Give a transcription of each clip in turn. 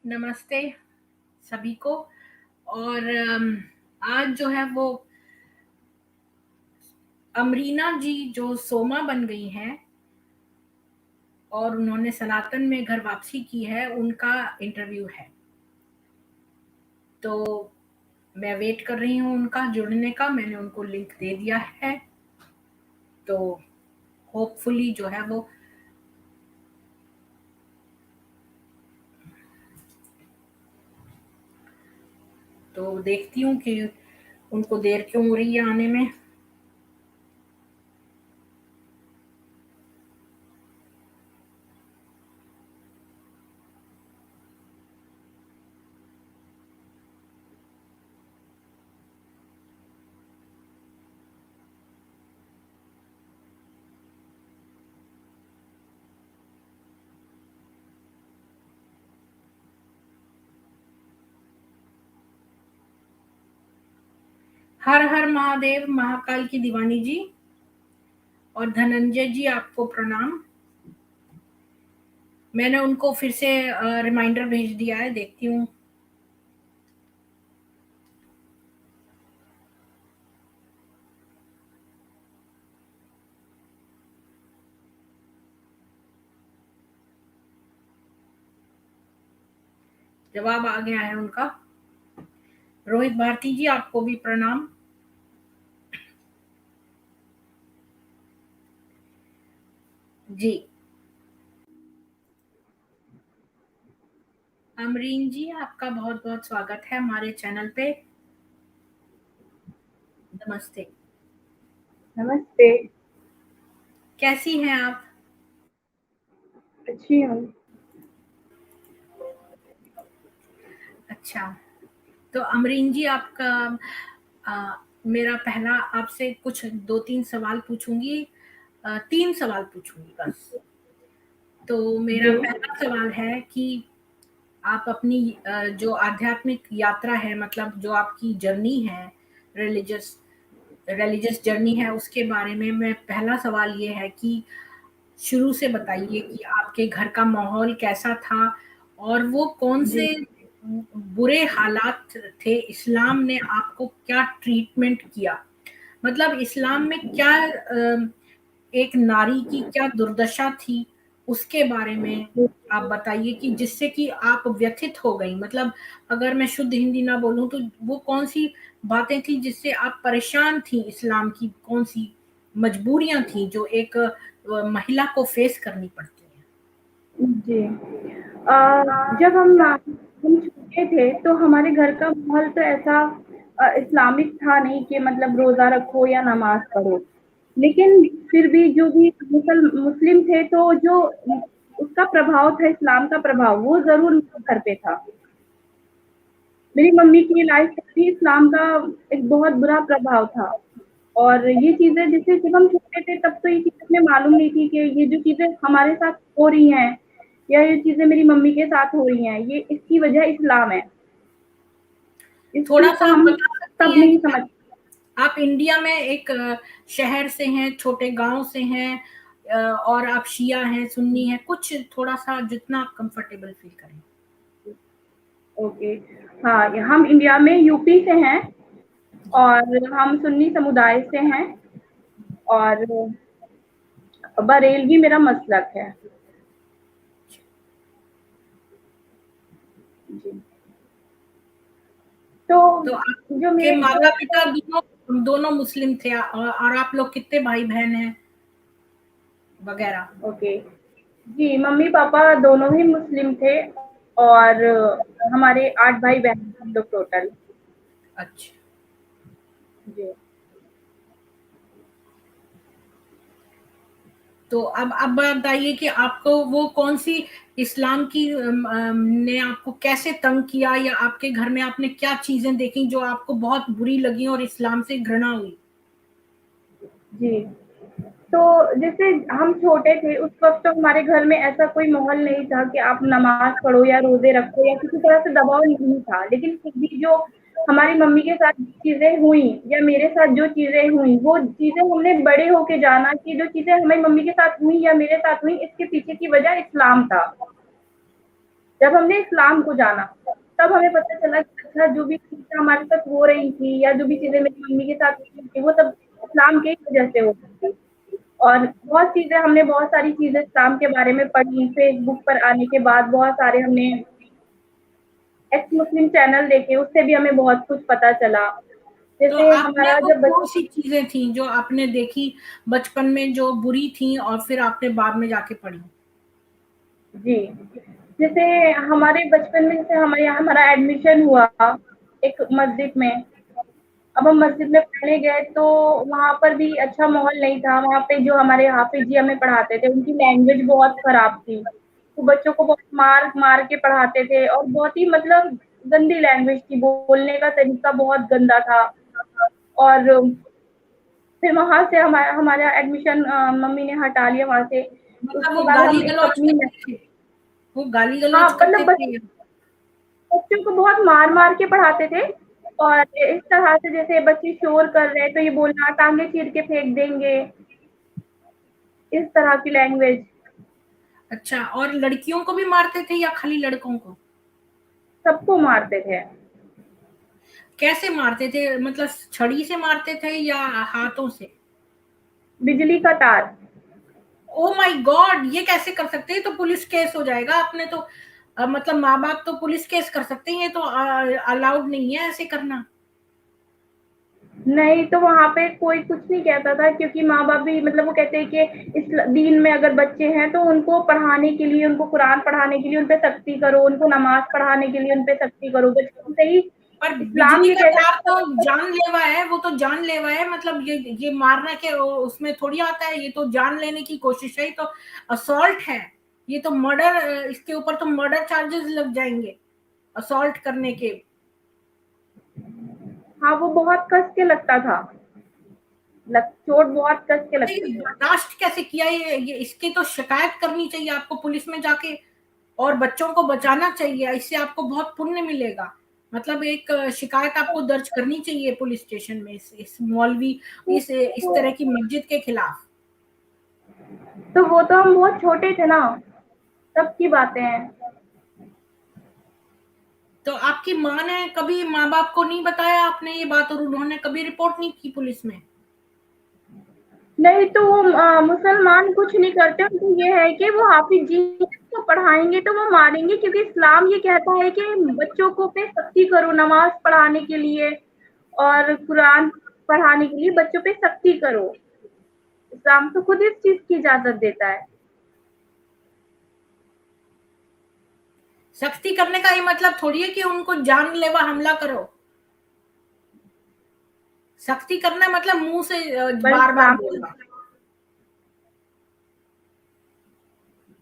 नमस्ते सभी को। और आज जो है वो अमरीना जी जो सोमा बन गई हैं और उन्होंने सनातन में घर वापसी की है, उनका इंटरव्यू है। तो मैं वेट कर रही हूँ उनका जुड़ने का। मैंने उनको लिंक दे दिया है, तो होपफुली जो है वो तो देखती हूँ कि उनको देर क्यों हो रही है आने में। हर हर महादेव, महाकाल की दीवानी जी और धनंजय जी, आपको प्रणाम। मैंने उनको फिर से रिमाइंडर भेज दिया है, देखती हूँ। जवाब आ गया है उनका। रोहित भारती जी, आपको भी प्रणाम। जी अमरीन जी, आपका बहुत बहुत स्वागत है हमारे चैनल पे। नमस्ते। नमस्ते। कैसी हैं आप? अच्छी हूँ। अच्छा, तो अमरीन जी, आपका मेरा पहला आपसे कुछ 2-3 सवाल पूछूंगी। 3 सवाल पूछूंगी बस। तो मेरा जी। पहला सवाल है कि आप अपनी जो आध्यात्मिक यात्रा है, मतलब जो आपकी जर्नी है, रिलीजियस रिलीजियस जर्नी है, उसके बारे में मैं पहला सवाल ये है कि शुरू से बताइए कि आपके घर का माहौल कैसा था और वो कौन जी। से बुरे हालात थे? इस्लाम ने आपको क्या ट्रीटमेंट किया? मतलब इस्लाम में क्या एक नारी की क्या दुर्दशा थी, उसके बारे में आप बताइए कि जिससे कि आप व्यथित हो गई। मतलब अगर मैं शुद्ध हिंदी ना बोलूं तो वो कौन सी बातें थी जिससे आप परेशान थी? इस्लाम की कौन सी मजबूरियां थी जो एक महिला को फेस करनी पड़ती है? जी। जब हम छोटे थे तो हमारे घर का माहौल तो ऐसा इस्लामिक था नहीं कि मतलब रोज़ा रखो या नमाज़ पढ़ो। लेकिन फिर भी जो भी मुस्लिम थे तो जो उसका प्रभाव था, इस्लाम का प्रभाव, वो ज़रूर मेरे घर पे था। मेरी मम्मी की लाइफ में भी इस्लाम का एक बहुत बुरा प्रभाव था। और ये चीज़ें जैसे जब हम छोटे थे तब तो ये चीज़ें हमें मालूम नहीं थी कि ये जो चीज़ें हमारे साथ हो रही हैं या ये चीज़ें मेरी मम्मी के साथ हो रही हैं, ये इसकी वजह इस्लाम है। इस थोड़ा चीज़ को सा आप हम बता सकती तब हैं नहीं कि समझ। आप इंडिया में एक शहर से हैं, छोटे गांव से हैं, और आप शिया हैं, सुन्नी हैं, कुछ थोड़ा सा जितना आप कंफर्टेबल फील करें। ओके। हाँ, हम इंडिया में यूपी से हैं जी। और हम सुन्नी समुदाय से हैं और बरेलवी मेरा मसलक है। जी। तो तो जो आपके मेरे माता घर पिता दोनों दोनों मुस्लिम थे, और आप लोग कितने भाई बहन हैं वगैरह? ओके। जी, मम्मी-पापा दोनों ही मुस्लिम थे और हमारे 8 भाई-बहन हम लोग टोटल। अच्छा, जी। तो अब बताइए कि आपको वो कौन सी इस्लाम की ने आपको कैसे तंग किया, या आपके घर में आपने क्या चीजें देखी जो आपको बहुत बुरी लगी और इस्लाम से घृणा हुई? जी। तो जैसे हम छोटे थे उस वक़्त तो हमारे घर में ऐसा कोई माहौल नहीं था कि आप नमाज़ पढ़ो या रोज़े रखो या किसी तरह से दबाव नहीं था। लेकिन फिर भी जो हमारी मम्मी के साथ चीज़ें हुई या मेरे साथ जो चीज़ें हुई, वो चीज़ें हमने बड़े होके जाना कि जो चीज़ें हमारी मम्मी के साथ हुई या मेरे साथ हुई, इसके पीछे की वजह इस्लाम था। जब हमने इस्लाम को जाना, तब हमें पता चला कि अच्छा जो भी चीज़ें हमारे साथ हो रही थी या जो भी चीज़ें मेरी मम्मी के साथ हो रही थी, वो सब इस्लाम के ही वजह से हो रही थी। और बहुत चीज़ें हमने बहुत सारी चीज़ें इस्लाम के बारे में पढ़ी, फेसबुक पर आने के बाद बहुत सारे हमने एक्स मुस्लिम चैनल देखे, उससे भी हमें बहुत कुछ पता चला। तो जैसे आपने हमारा वो जब बच कौन-सी चीज़ें थी जो आपने देखी बचपन में जो बुरी थी और फिर आपने बाद में जाके पढ़ी? जी, जैसे हमारे बचपन में जैसे हमारे यहाँ हमारा एडमिशन हुआ एक मस्जिद में। अब हम मस्जिद में पढ़ने गए तो वहाँ पर भी अच्छा माहौल नहीं था। वहाँ पे जो हमारे हाफ़िज़ जी हमें पढ़ाते थे, उनकी लैंग्वेज बहुत खराब थी। तो बच्चों को बहुत मार-मार के पढ़ाते थे और बहुत ही मतलब गंदी लैंग्वेज थी, बोलने का तरीका बहुत गंदा था। और फिर वहाँ से हमारा एडमिशन मम्मी ने हटा लिया वहाँ से। मतलब उसके वो बाद हम एक गाली-गलौच अपनी करते थे? वो हाँ, गाली-गलौच मतलब करते थे? बच्चों को बहुत मार-मार के पढ़ाते थे और इस तरह से जैसे बच्चे शोर कर रहे हैं तो ये बोलना टाँगे चीर के फेंक देंगे, इस तरह की लैंग्वेज। अच्छा, और लड़कियों को भी मारते थे या खाली लड़कों को? सबको मारते थे। कैसे मारते थे? मतलब छड़ी से मारते थे या हाथों से? बिजली का तार। Oh my God! ये कैसे कर सकते हैं? ये तो पुलिस केस हो जाएगा। आपने तो मतलब माँ-बाप तो पुलिस केस कर सकते हैं, ये तो अलाउड नहीं है ऐसे करना। नहीं, तो वहाँ पे कोई कुछ नहीं कहता था क्योंकि माँ-बाप भी मतलब वो कहते हैं कि इस दीन में अगर बच्चे हैं तो उनको पढ़ाने के लिए, उनको कुरान पढ़ाने के लिए उन पे सख्ती करो, उनको नमाज़ पढ़ाने के लिए उन पे सख्ती करो। बचपन से ही पर इस्लाम बिजली ये का कहता तार तो है जानलेवा है, वो तो जानलेवा है। मतलब ये मारना के उसमें थोड़ी आता है, ये तो जान लेने की कोशिश है, ये तो असॉल्ट है। ये तो मर्डर, इसके ऊपर तो मर्डर चार्जेस लग जाएंगे असॉल्ट करने के। हाँ, वो बहुत कस के लगता था। चोट बहुत कस के ये लगती थी। बर्दाश्त कैसे किया? ये इसकी तो शिकायत करनी चाहिए आपको पुलिस में जाके और बच्चों को बचाना चाहिए। इससे आपको बहुत पुण्य मिलेगा। मतलब एक शिकायत आपको दर्ज करनी चाहिए पुलिस स्टेशन में इस मौलवी, इस तरह की मस्जिद के खिलाफ। तो वो तो हम बहुत छोटे थे ना, तब की बातें हैं। तो आपकी माँ ने कभी माँ-बाप को नहीं बताया आपने ये बात और उन्होंने कभी रिपोर्ट नहीं की पुलिस में? नहीं तो वो मुसलमान कुछ नहीं करते, उनको ये है कि वो हाफिज़ जी को पढ़ाएँगे तो वो मारेंगे क्योंकि इस्लाम ये कहता है कि बच्चों को पे सख्ती करो नमाज़ पढ़ाने के लिए और कुरान पढ़ाने के लिए बच्चों पे सख्ती करो। इस्लाम तो खुद इस चीज़ की इजाज़त देता है। सख्ती करने का ये मतलब थोड़ी है कि उनको जानलेवा हमला करो। सख्ती करना मतलब मुँह से पर बार-बार इस्लाम बोलना।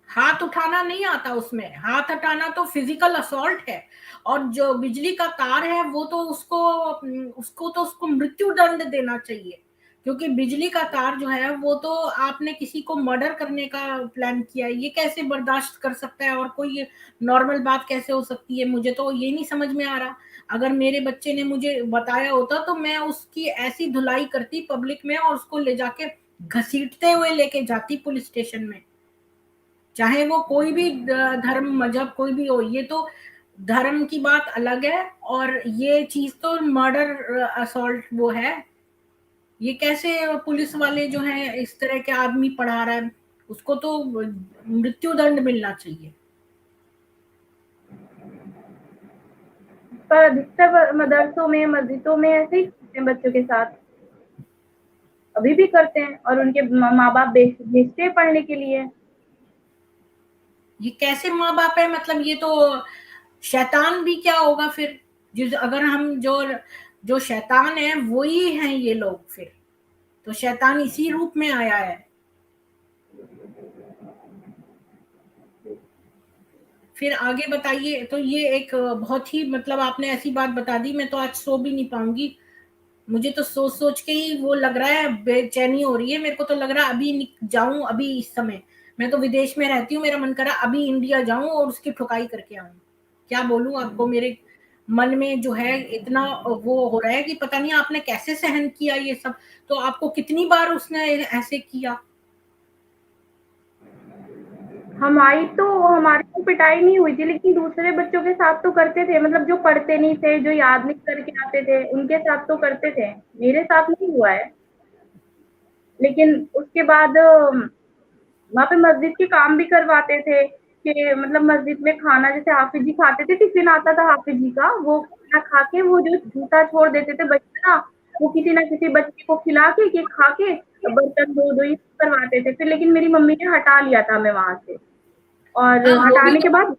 हाथ उठाना नहीं आता उसमें, हाथ हटाना तो फिजिकल असॉल्ट है। और जो बिजली का तार है वो तो उसको मृत्यु दंड देना चाहिए। क्योंकि बिजली का तार जो है वो तो आपने किसी को मर्डर करने का प्लान किया है, ये कैसे बर्दाश्त कर सकता है? और कोई नॉर्मल बात कैसे हो सकती है? मुझे तो ये नहीं समझ में आ रहा। अगर मेरे बच्चे ने मुझे बताया होता तो मैं उसकी ऐसी धुलाई करती पब्लिक में और उसको ले जाके घसीटते हुए लेके जाती पुलिस स्टेशन में। चाहे वो कोई भी धर्म मजहब कोई भी हो, ये तो धर्म की बात अलग है और ये चीज तो मर्डर असॉल्ट वो है। ये कैसे पुलिस वाले जो है इस तरह के आदमी पढ़ा रहा है, उसको तो मृत्यु दंड मिलना चाहिए। पर अधिकतर मदरसों में, मस्जिदों में ऐसे ही करते हैं बच्चों के साथ। अभी भी करते हैं और उनके माँ-बाप भेजते हैं पढ़ने के लिए। ये कैसे माँ बाप है? मतलब ये तो शैतान भी क्या होगा फिर? जिस अगर हम जो शैतान है वही हैं ये लोग फिर। तो शैतान इसी रूप में आया है। फिर आगे बताइए। तो ये एक बहुत ही मतलब आपने ऐसी बात बता दी, मैं तो आज सो भी नहीं पाऊंगी। मुझे तो सोच सोच के ही वो लग रहा है, बेचैनी हो रही है। मेरे को तो लग रहा है अभी जाऊं, अभी इस समय। मैं तो विदेश में रहती हूँ, मेरा मन कर रहा है अभी इंडिया जाऊं और उसकी ठुकाई करके आऊं। क्या बोलूं आपको, मेरे मन में जो है इतना वो हो रहा है कि पता नहीं आपने कैसे सहन किया ये सब। तो आपको कितनी बार उसने ऐसे किया? हम आई तो हमारी तो पिटाई नहीं हुई थी, लेकिन दूसरे बच्चों के साथ तो करते थे, मतलब जो पढ़ते नहीं थे, जो याद नहीं करके आते थे, उनके साथ तो करते थे। मेरे साथ नहीं हुआ है। लेकिन उसके बाद वहाँ पे मस्जिद के काम भी करवाते थे कि मतलब मस्जिद में खाना जैसे हाफिज जी खाते थे, टिफिन आता था हाफिज जी का, वो खाना खा के वो जो जूता छोड़ देते थे बच्चे ना, वो किसी ना किसी बच्चे को खिला के खा के बर्तन धो धो ये करवाते थे। फिर लेकिन मेरी मम्मी ने हटा लिया था हमें वहाँ से, और हाँ, हटाने के बाद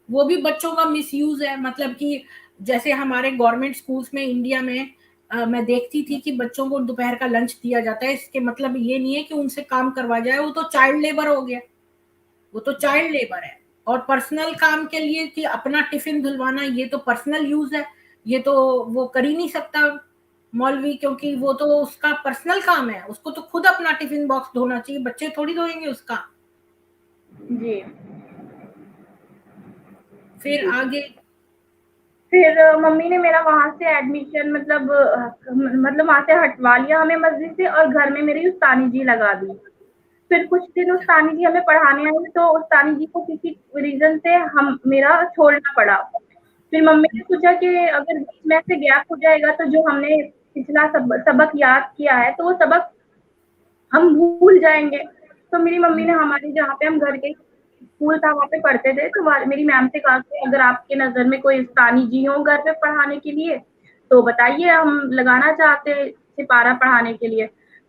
वो भी बच्चों का मिसयूज है, मतलब कि जैसे हमारे गवर्नमेंट स्कूल्स में इंडिया में मैं देखती थी कि बच्चों को दोपहर का लंच दिया जाता है, इसके मतलब ये नहीं है कि उनसे काम करवा जाए, वो तो चाइल्ड लेबर हो गया, वो तो चाइल्ड लेबर है। और पर्सनल काम के लिए कि अपना टिफिन धुलवाना, ये तो पर्सनल यूज है, ये तो वो कर ही नहीं सकता मौलवी, क्योंकि वो तो उसका पर्सनल काम है, उसको तो खुद अपना टिफिन बॉक्स धोना चाहिए, बच्चे थोड़ी धोएंगे उसका। जी, फिर जी। आगे। फिर मम्मी ने मेरा वहाँ से एडमिशन मतलब वहाँ से हटवा लिया हमें मस्जिद से, और घर में मेरी उस्तानी जी लगा दी। फिर कुछ दिन उस्तानी जी हमें पढ़ाने आई, तो उस्तानी जी को किसी रीज़न से हम मेरा छोड़ना पड़ा। फिर मम्मी ने सोचा कि अगर बीच में से गैप हो जाएगा तो जो हमने पिछला सबक याद किया है तो वो सबक हम भूल जाएँगे। तो मेरी मम्मी ने हमारे जहाँ पे हम घर के स्कूल था वहाँ पे पढ़ते थे, तो मेरी मैम से कहा कि अगर आपकी नज़र में कोई उस्तानी जी हो घर पे पढ़ाने के लिए, तो बताइए, हम लगाना चाहते हैं सिपारा पढ़ाने के लिए।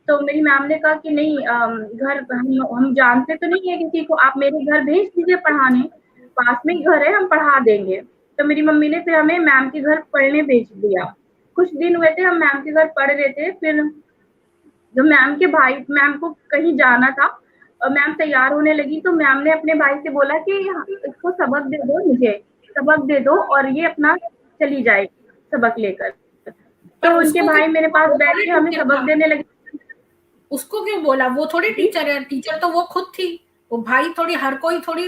तो मेरी मैम ने कहा कि नहीं, घर हम जानते तो नहीं है किसी को, आप मेरे घर भेज दीजिए पढ़ाने, पास में ही घर है, हम पढ़ा देंगे। तो मेरी मम्मी ने फिर हमें मैम के घर पढ़ने भेज दिया। कुछ दिन हुए थे हम मैम के घर पढ़ रहे थे, फिर जो मैम को कहीं जाना था, और मैम तैयार होने लगी, तो मैम ने अपने भाई से बोला कि इसको सबक दे दो, मुझे सबक दे दो और ये अपना चली जाए सबक लेकर। पर तो उनके उसको भाई क्यों, मेरे पास वो बैठ थोड़ी के हमें टीचर सबक था, देने लगे। उसको क्यों बोला, वो थोड़ी जी, टीचर है, टीचर तो वो खुद थी। वो भाई थोड़ी, हर कोई थोड़ी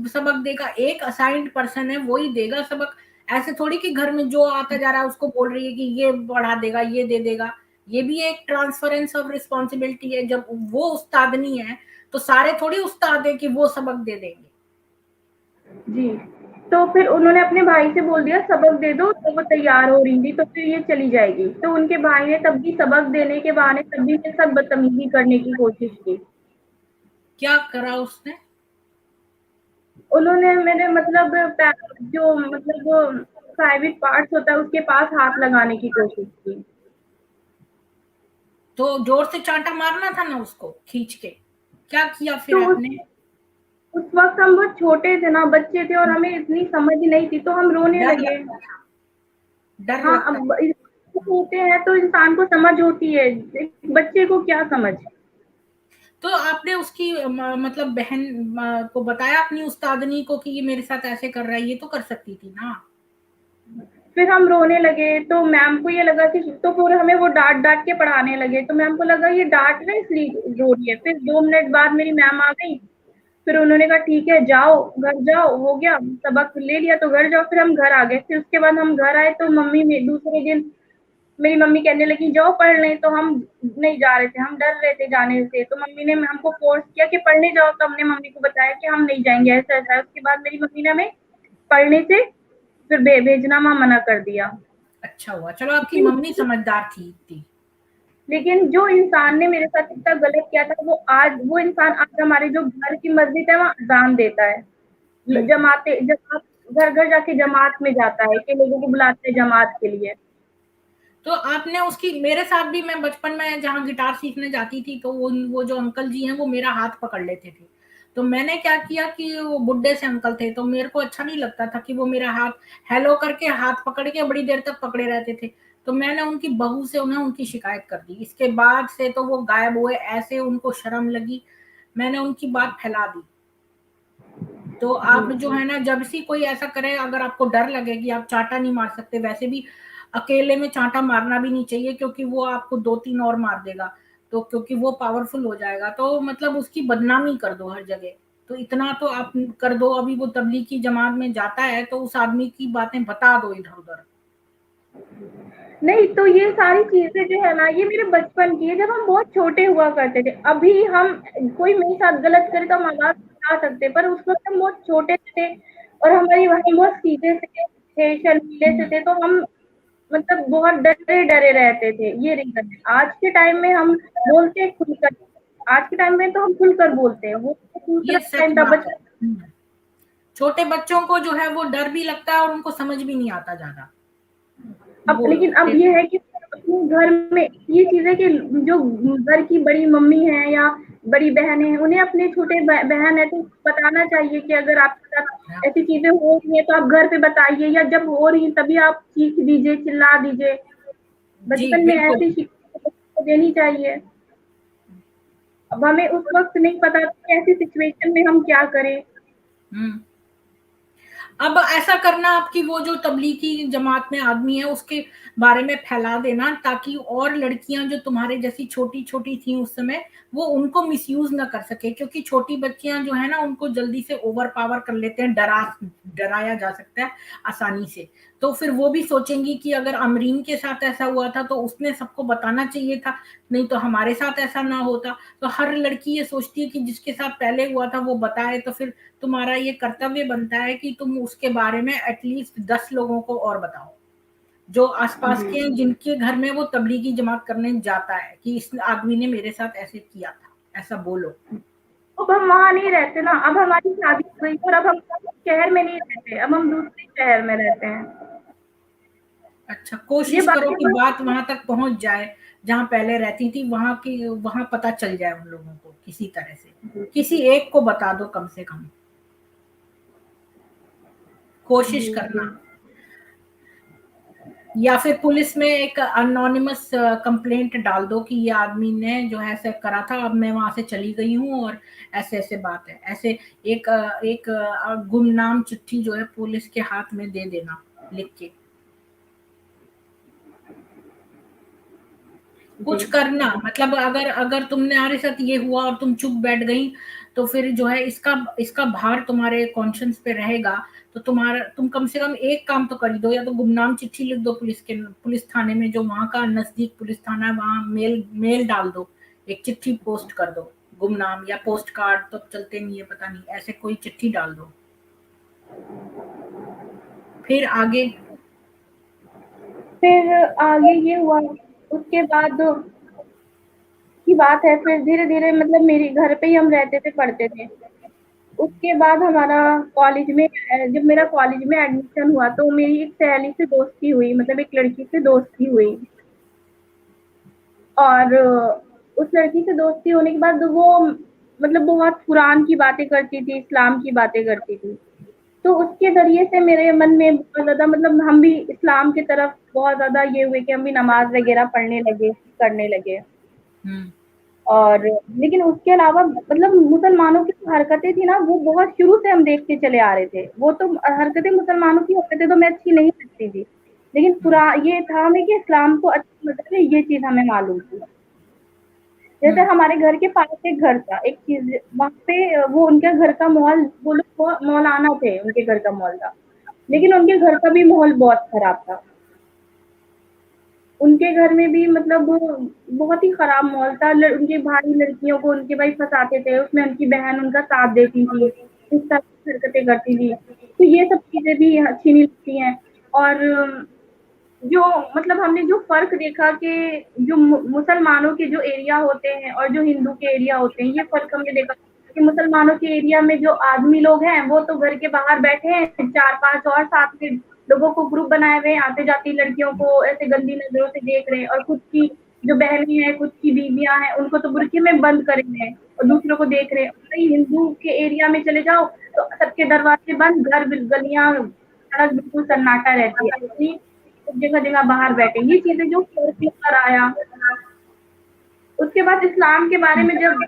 सबक देगा, एक असाइंड पर्सन है वही देगा सबक। ऐसे थोड़ी कि घर में जो आता जा रहा है उसको बोल रही है कि ये पढ़ा देगा, ये दे देगा। ये भी एक ट्रांसफरेंस ऑफ रिस्पॉन्सिबिलिटी है, जब वो उस्तादनी है तो सारे थोड़ी उस्ताद है कि वो सबक दे देंगे। जी। तो फिर उन्होंने अपने भाई से बोल दिया सबक दे दो, तो वो तैयार हो रही थी, तो फिर ये चली जाएगी। तो उनके भाई ने तब भी सबक देने के बहाने तब भी मेरे साथ बदतमीजी करने की कोशिश की। क्या करा उसने? उन्होंने मेरे मतलब जो मतलब प्राइवेट पार्ट्स होता है उसके पास हाथ लगाने की कोशिश की। तो जोर से चांटा मारना था ना उसको खींच के, क्या किया फिर तो आपने? उस वक़्त हम बहुत छोटे थे ना, बच्चे थे और हमें इतनी समझ नहीं थी, तो हम रोने डर लगे। लगता था, डर हाँ, लगता अब होते हैं तो इंसान को समझ होती है, एक बच्चे को क्या समझ। तो आपने उसकी मतलब बहन को बताया अपनी उस्तादनी को कि ये मेरे साथ ऐसे कर रहा है, ये तो कर सकती थी ना? फिर हम रोने लगे, तो मैम को ये लगा कि तो फिर हमें वो डाँट-डाँट के पढ़ाने लगे, तो मैम को लगा ये डाँट रहे हैं इसलिए रो रही है। फिर 2 मिनट बाद मेरी मैम आ गई, फिर उन्होंने कहा ठीक है जाओ, घर जाओ, हो गया, सबक ले लिया तो घर जाओ, फिर हम घर आ गए। फिर उसके बाद हम घर आए तो मम्मी ने दूसरे दिन मेरी मम्मी कहने लगी जाओ पढ़ लें, तो हम नहीं जा रहे थे, हम डर रहे थे जाने से, तो मम्मी ने हमको फ़ोर्स किया कि पढ़ने जाओ, तो हमने मम्मी को बताया कि हम नहीं जाएँगे, ऐसा-ऐसा है। उसके बाद मेरी मम्मी ने हमें पढ़ने से फिर भेजना वहाँ मना कर दिया। अच्छा हुआ, चलो आपकी लेकिन मम्मी समझदार थी इतनी। लेकिन जो इंसान ने मेरे साथ इतना गलत किया था, वो इंसान आज हमारे जो घर की मस्जिद है वहाँ अज़ान देता है। जमात घर-घर जाके जमात में जाता है कि लोगों को बुलाते हैं जमात के लिए। तो आपने उसकी, मेरे साथ भी, मैं बचपन में जहाँ गिटार सीखने जाती थी तो वो जो अंकल जी हैं वो मेरा हाथ पकड़ लेते थे। तो मैंने क्या किया कि वो बुड्ढे से अंकल थे, तो मेरे को अच्छा नहीं लगता था कि वो मेरा हाथ हेलो करके हाथ पकड़ के बड़ी देर तक पकड़े रहते थे। तो मैंने उनकी बहू से उन्हें उनकी शिकायत कर दी। इसके बाद से तो वो गायब हुए, ऐसे उनको शर्म लगी, मैंने उनकी बात फैला दी। तो जी, आप जो है ना, जब से कोई ऐसा करे, अगर आपको डर लगे कि आप चांटा नहीं मार सकते, वैसे भी अकेले में चांटा मारना भी नहीं चाहिए, क्योंकि वो आपको 2-3 और मार देगा। तो क्योंकि वो पावरफुल हो जाएगा, तो मतलब उसकी बदनामी कर दो हर जगह। तो इतना तो आप कर दो, अभी वो तबलीग की जमात में जाता है तो उस आदमी की बातें बता दो इधर-उधर। नहीं तो ये सारी चीज़ें जो है ना ये मेरे बचपन की है जब हम बहुत छोटे हुआ करते थे। अभी हम कोई मेरे साथ गलत करे तो हम आवाज़ बता सकते, पर उस वक़्त हम बहुत छोटे थे और हमारी वाणी बहुत सीधे से थे, शर्मीले से थे, तो हम मतलब बहुत डरे-डरे रहते थे, ये रीज़न है। आज के टाइम में हम बोलते हैं खुलकर, आज के टाइम में तो हम खुलकर बोलते हैं, वो दूसरा ये सच टाइम था बात है। बचपन। छोटे बच्चों को जो है वो डर भी लगता है और उनको समझ भी नहीं आता ज़्यादा। अब वो लेकिन अब ये है कि अपने घर में ये चीज़ है कि जो घर की बड़ी मम्मी है या बड़ी बहनें हैं, उन्हें अपने छोटे बहन है तो बताना चाहिए कि अगर आपके साथ ऐसी चीज़ें हो रही हैं, तो आप घर पे बताइए, या जब हो रही हैं तभी आप चीख दीजिए, चिल्ला दीजिए। जी, बचपन में बिल्कुल। ऐसी शिक्षा को देनी चाहिए। अब हमें उस वक़्त नहीं पता था कि ऐसी सिचुएशन में हम क्या करें। हुँ। अब ऐसा करना आपकी वो जो तबलीगी जमात में आदमी है उसके बारे में फैला देना, ताकि और लड़कियां जो तुम्हारे जैसी छोटी छोटी थी उस समय वो उनको मिसयूज ना कर सके, क्योंकि छोटी बच्चियां जो है ना उनको जल्दी से ओवर पावर कर लेते हैं, डराया जा सकता है आसानी से। तो फिर वो भी सोचेंगी कि अगर अमरीन के साथ ऐसा हुआ था तो उसने सबको बताना चाहिए था, नहीं तो हमारे साथ ऐसा ना होता। तो हर लड़की ये सोचती है कि जिसके साथ पहले हुआ था वो बताए, तो फिर तुम्हारा ये कर्तव्य बनता है कि तुम उसके बारे में एटलीस्ट 10 लोगों को और बताओ, जो आसपास जी। के हैं, जिनके घर में वो तबलीगी जमात करने जाता है, कि इस आदमी ने मेरे साथ ऐसे किया था, ऐसा बोलो। अब हम वहाँ नहीं रहते ना, अब हमारी शादी हो गई और अब हम शहर में नहीं रहते, अब हम दूसरे शहर में रहते हैं। अच्छा, ये कोशिश करो बातें कि बस बात वहां तक पहुंच जाए जहां पहले रहती थी, वहां की वहां पता चल जाए उन लोगों को किसी तरह से, किसी एक को बता दो कम से कम, कोशिश जी, करना। जी। या फिर पुलिस में एक अनोनिमस कंप्लेंट डाल दो कि ये आदमी ने जो है ऐसे करा था, अब मैं वहां से चली गई हूँ और ऐसे ऐसे बात है, ऐसे एक गुमनाम चिट्ठी जो है पुलिस के हाथ में दे देना लिख के, कुछ जी। करना। मतलब अगर अगर तुम्हारे साथ ये हुआ और तुम चुप बैठ गई, तो फिर जो है इसका इसका भार तुम्हारे कॉन्शियंस पे रहेगा। तो तुम कम से कम एक काम तो कर ही दो, या तो गुमनाम चिट्ठी लिख दो पुलिस थाने में, जो वहां का नजदीक पुलिस थाना है, वहां मेल मेल डाल दो, एक चिट्ठी पोस्ट कर दो गुमनाम, या पोस्ट कार्ड तो चलते नहीं है, पता नहीं, ऐसे कोई चिट्ठी डाल दो। फिर आगे। फिर आगे ये हुआ, उसके बाद की बात है, फिर धीरे-धीरे मतलब मेरे घर पे ही हम रहते थे, पढ़ते थे। उसके बाद हमारा कॉलेज में जब मेरा कॉलेज में एडमिशन हुआ तो मेरी एक सहेली से दोस्ती हुई, मतलब एक लड़की से दोस्ती हुई। और उस लड़की से दोस्ती होने के बाद वो मतलब बहुत कुरान की बातें करती थी, इस्लाम की बातें करती थी। तो उसके ज़रिए से मेरे मन में बहुत ज़्यादा मतलब हम भी इस्लाम की तरफ बहुत ज़्यादा ये हुए कि हम भी नमाज़ वग़ैरह पढ़ने लगे, करने लगे। हम्म। और लेकिन उसके अलावा मतलब मुसलमानों की जो हरकतें थी ना, वो बहुत शुरू से हम देखते चले आ रहे थे। वो तो हरकतें मुसलमानों की हरकतें तो मैं अच्छी नहीं लगती थी। लेकिन ये था हमें कि इस्लाम को अच्छा मतलब है, ये चीज़ हमें मालूम थी। जैसे हम्म। हमारे घर के पास एक घर था, एक चीज़ वहाँ पे वो उनके घर का माहौल वो लोग मौलाना थे, उनके घर का माहौल था। लेकिन उनके घर का भी माहौल बहुत खराब था। उनके घर में भी मतलब बहुत ही खराब माहौल था। उनके भाई लड़कियों को उनके भाई फँसाते थे, उसमें उनकी बहन उनका साथ देती थी, इस तरह की हरकतें करती थी। तो ये सब चीज़ें भी अच्छी नहीं लगती हैं। और जो मतलब हमने जो फ़र्क देखा कि जो मुसलमानों के जो एरिया होते हैं और जो हिंदू के एरिया होते हैं, ये फ़र्क हमने देखा कि मुसलमानों के एरिया में जो आदमी लोग हैं, वो तो घर के बाहर बैठे हैं, 4-5 और साथ में लोगों को ग्रुप बनाए हुए हैं, आती-जाती लड़कियों को ऐसे गंदी नज़रों से देख रहे हैं, और खुद की जो बहनें हैं, खुद की बीवियाँ हैं, उनको तो बुर्के में बंद करे हुए हैं और दूसरों को देख रहे हैं। वहीं हिंदू के एरिया में चले जाओ, तो सबके दरवाजे बंद, गलियाँ, सड़क बिल्कुल सन्नाटा रहती है। इतनी जगह-जगह बाहर बैठे। ये चीज़ें जो फ़र्क निकल आया। उसके बाद इस्लाम के बारे में जब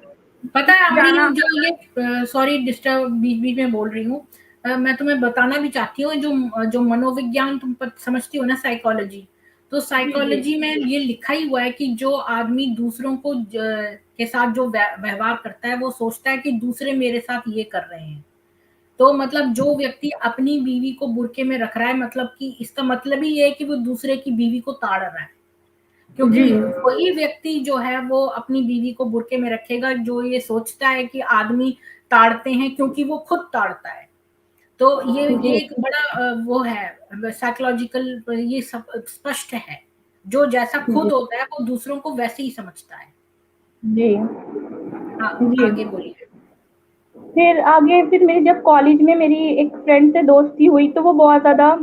पता है जाना। अमरीन, जो ये सॉरी डिस्टर्ब बीच बीच में बोल रही हूँ, मैं तुम्हें बताना भी चाहती हूँ, जो जो मनोविज्ञान तुम समझती हो ना, साइकोलॉजी, तो जी, जी। साइकोलॉजी में ये लिखा ही हुआ है कि जो आदमी दूसरों को के साथ जो व्यवहार करता है, वो सोचता है कि दूसरे मेरे साथ ये कर रहे हैं। तो मतलब जो व्यक्ति अपनी बीवी को बुरके में रख रहा है, मतलब कि इसका मतलब ही ये है कि वो दूसरे की बीवी को ताड़ रहा है, जी। क्योंकि वही व्यक्ति जो है वो अपनी बीवी को बुरके में रखेगा जो ये सोचता है कि आदमी ताड़ते हैं क्योंकि वो खुद ताड़ता है। तो ये जी, एक बड़ा वो है साइकोलॉजिकल, ये सब स्पष्ट है। जो जैसा जी, खुद होता है वो दूसरों को वैसे ही समझता है। जी, हाँ, जी। आगे बोलिए। फिर आगे फिर मेरी जब कॉलेज में मेरी एक फ्रेंड से दोस्ती हुई तो वो बहुत ज़्यादा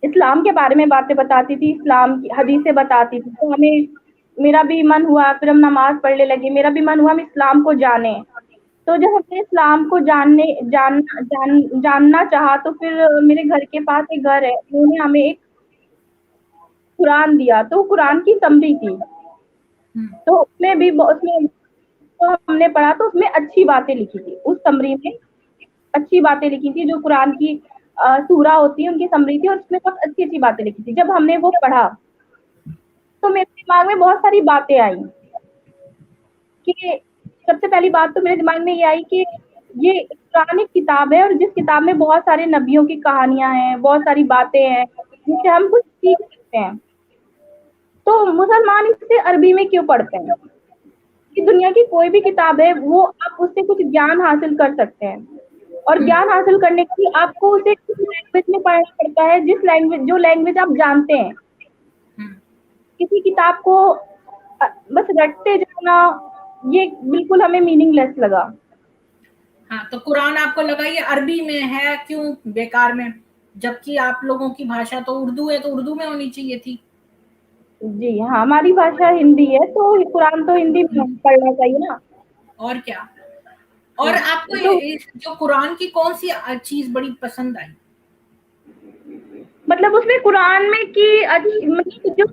इस्लाम के बारे में बातें बताती थी, इस्लाम की हदीसें बताती थी, तो हमें मेरा भी मन हुआ, फिर हम नमाज़ पढ़ने लगे, मेरा भी मन हुआ हम इस्लाम को जानें। तो जब हमने इस्लाम को जानना चाहा तो फिर मेरे घर के पास एक घर है, उन्होंने हमें एक कुरान दिया, तो कुरान की समरी थी। हुँ, तो उसमें तो हमने पढ़ा तो उसमें अच्छी बातें लिखी थी, उस समरी में अच्छी बातें लिखी थी, जो कुरान की सूरा होती है उनकी समरी थी और उसमें बहुत अच्छी-अच्छी बातें लिखी थी। जब हमने वो पढ़ा, तो मेरे दिमाग में बहुत सारी बातें आई कि सबसे पहली बात तो मेरे दिमाग में ये आई कि ये कुरान एक किताब है और जिस किताब में बहुत सारे नबियों की कहानियाँ हैं, बहुत सारी बातें हैं, जिससे हम कुछ सीख सकते हैं। तो मुसलमान इसे अरबी में क्यों पढ़ते हैं? कि दुनिया की कोई भी किताब है, वो आप उससे कुछ ज्ञान हासिल कर सकते हैं और हुँ, ज्ञान हासिल करने के लिए आपको उसे किस लैंग्वेज में पढ़ना पड़ता है, जो लैंग्वेज आप जानते हैं। हुँ। किसी किताब को बस रटते जाना, ये बिल्कुल हमें मीनिंगलेस लगा। हाँ, तो कुरान आपको लगा ये अरबी में है, क्यों बेकार में? जबकि आप लोगों की भाषा तो उर्दू है, तो उर्दू में होनी चाहिए थी। जी हाँ, हमारी भाषा हिंदी है, तो कुरान तो हिंदी हुँ, में पढ़ना चाहिए ना। और क्या? और आपको तो इस जो कुरान की कौन-सी चीज़ बड़ी पसंद आई? मतलब उसमें कुरान में कि मतलब जो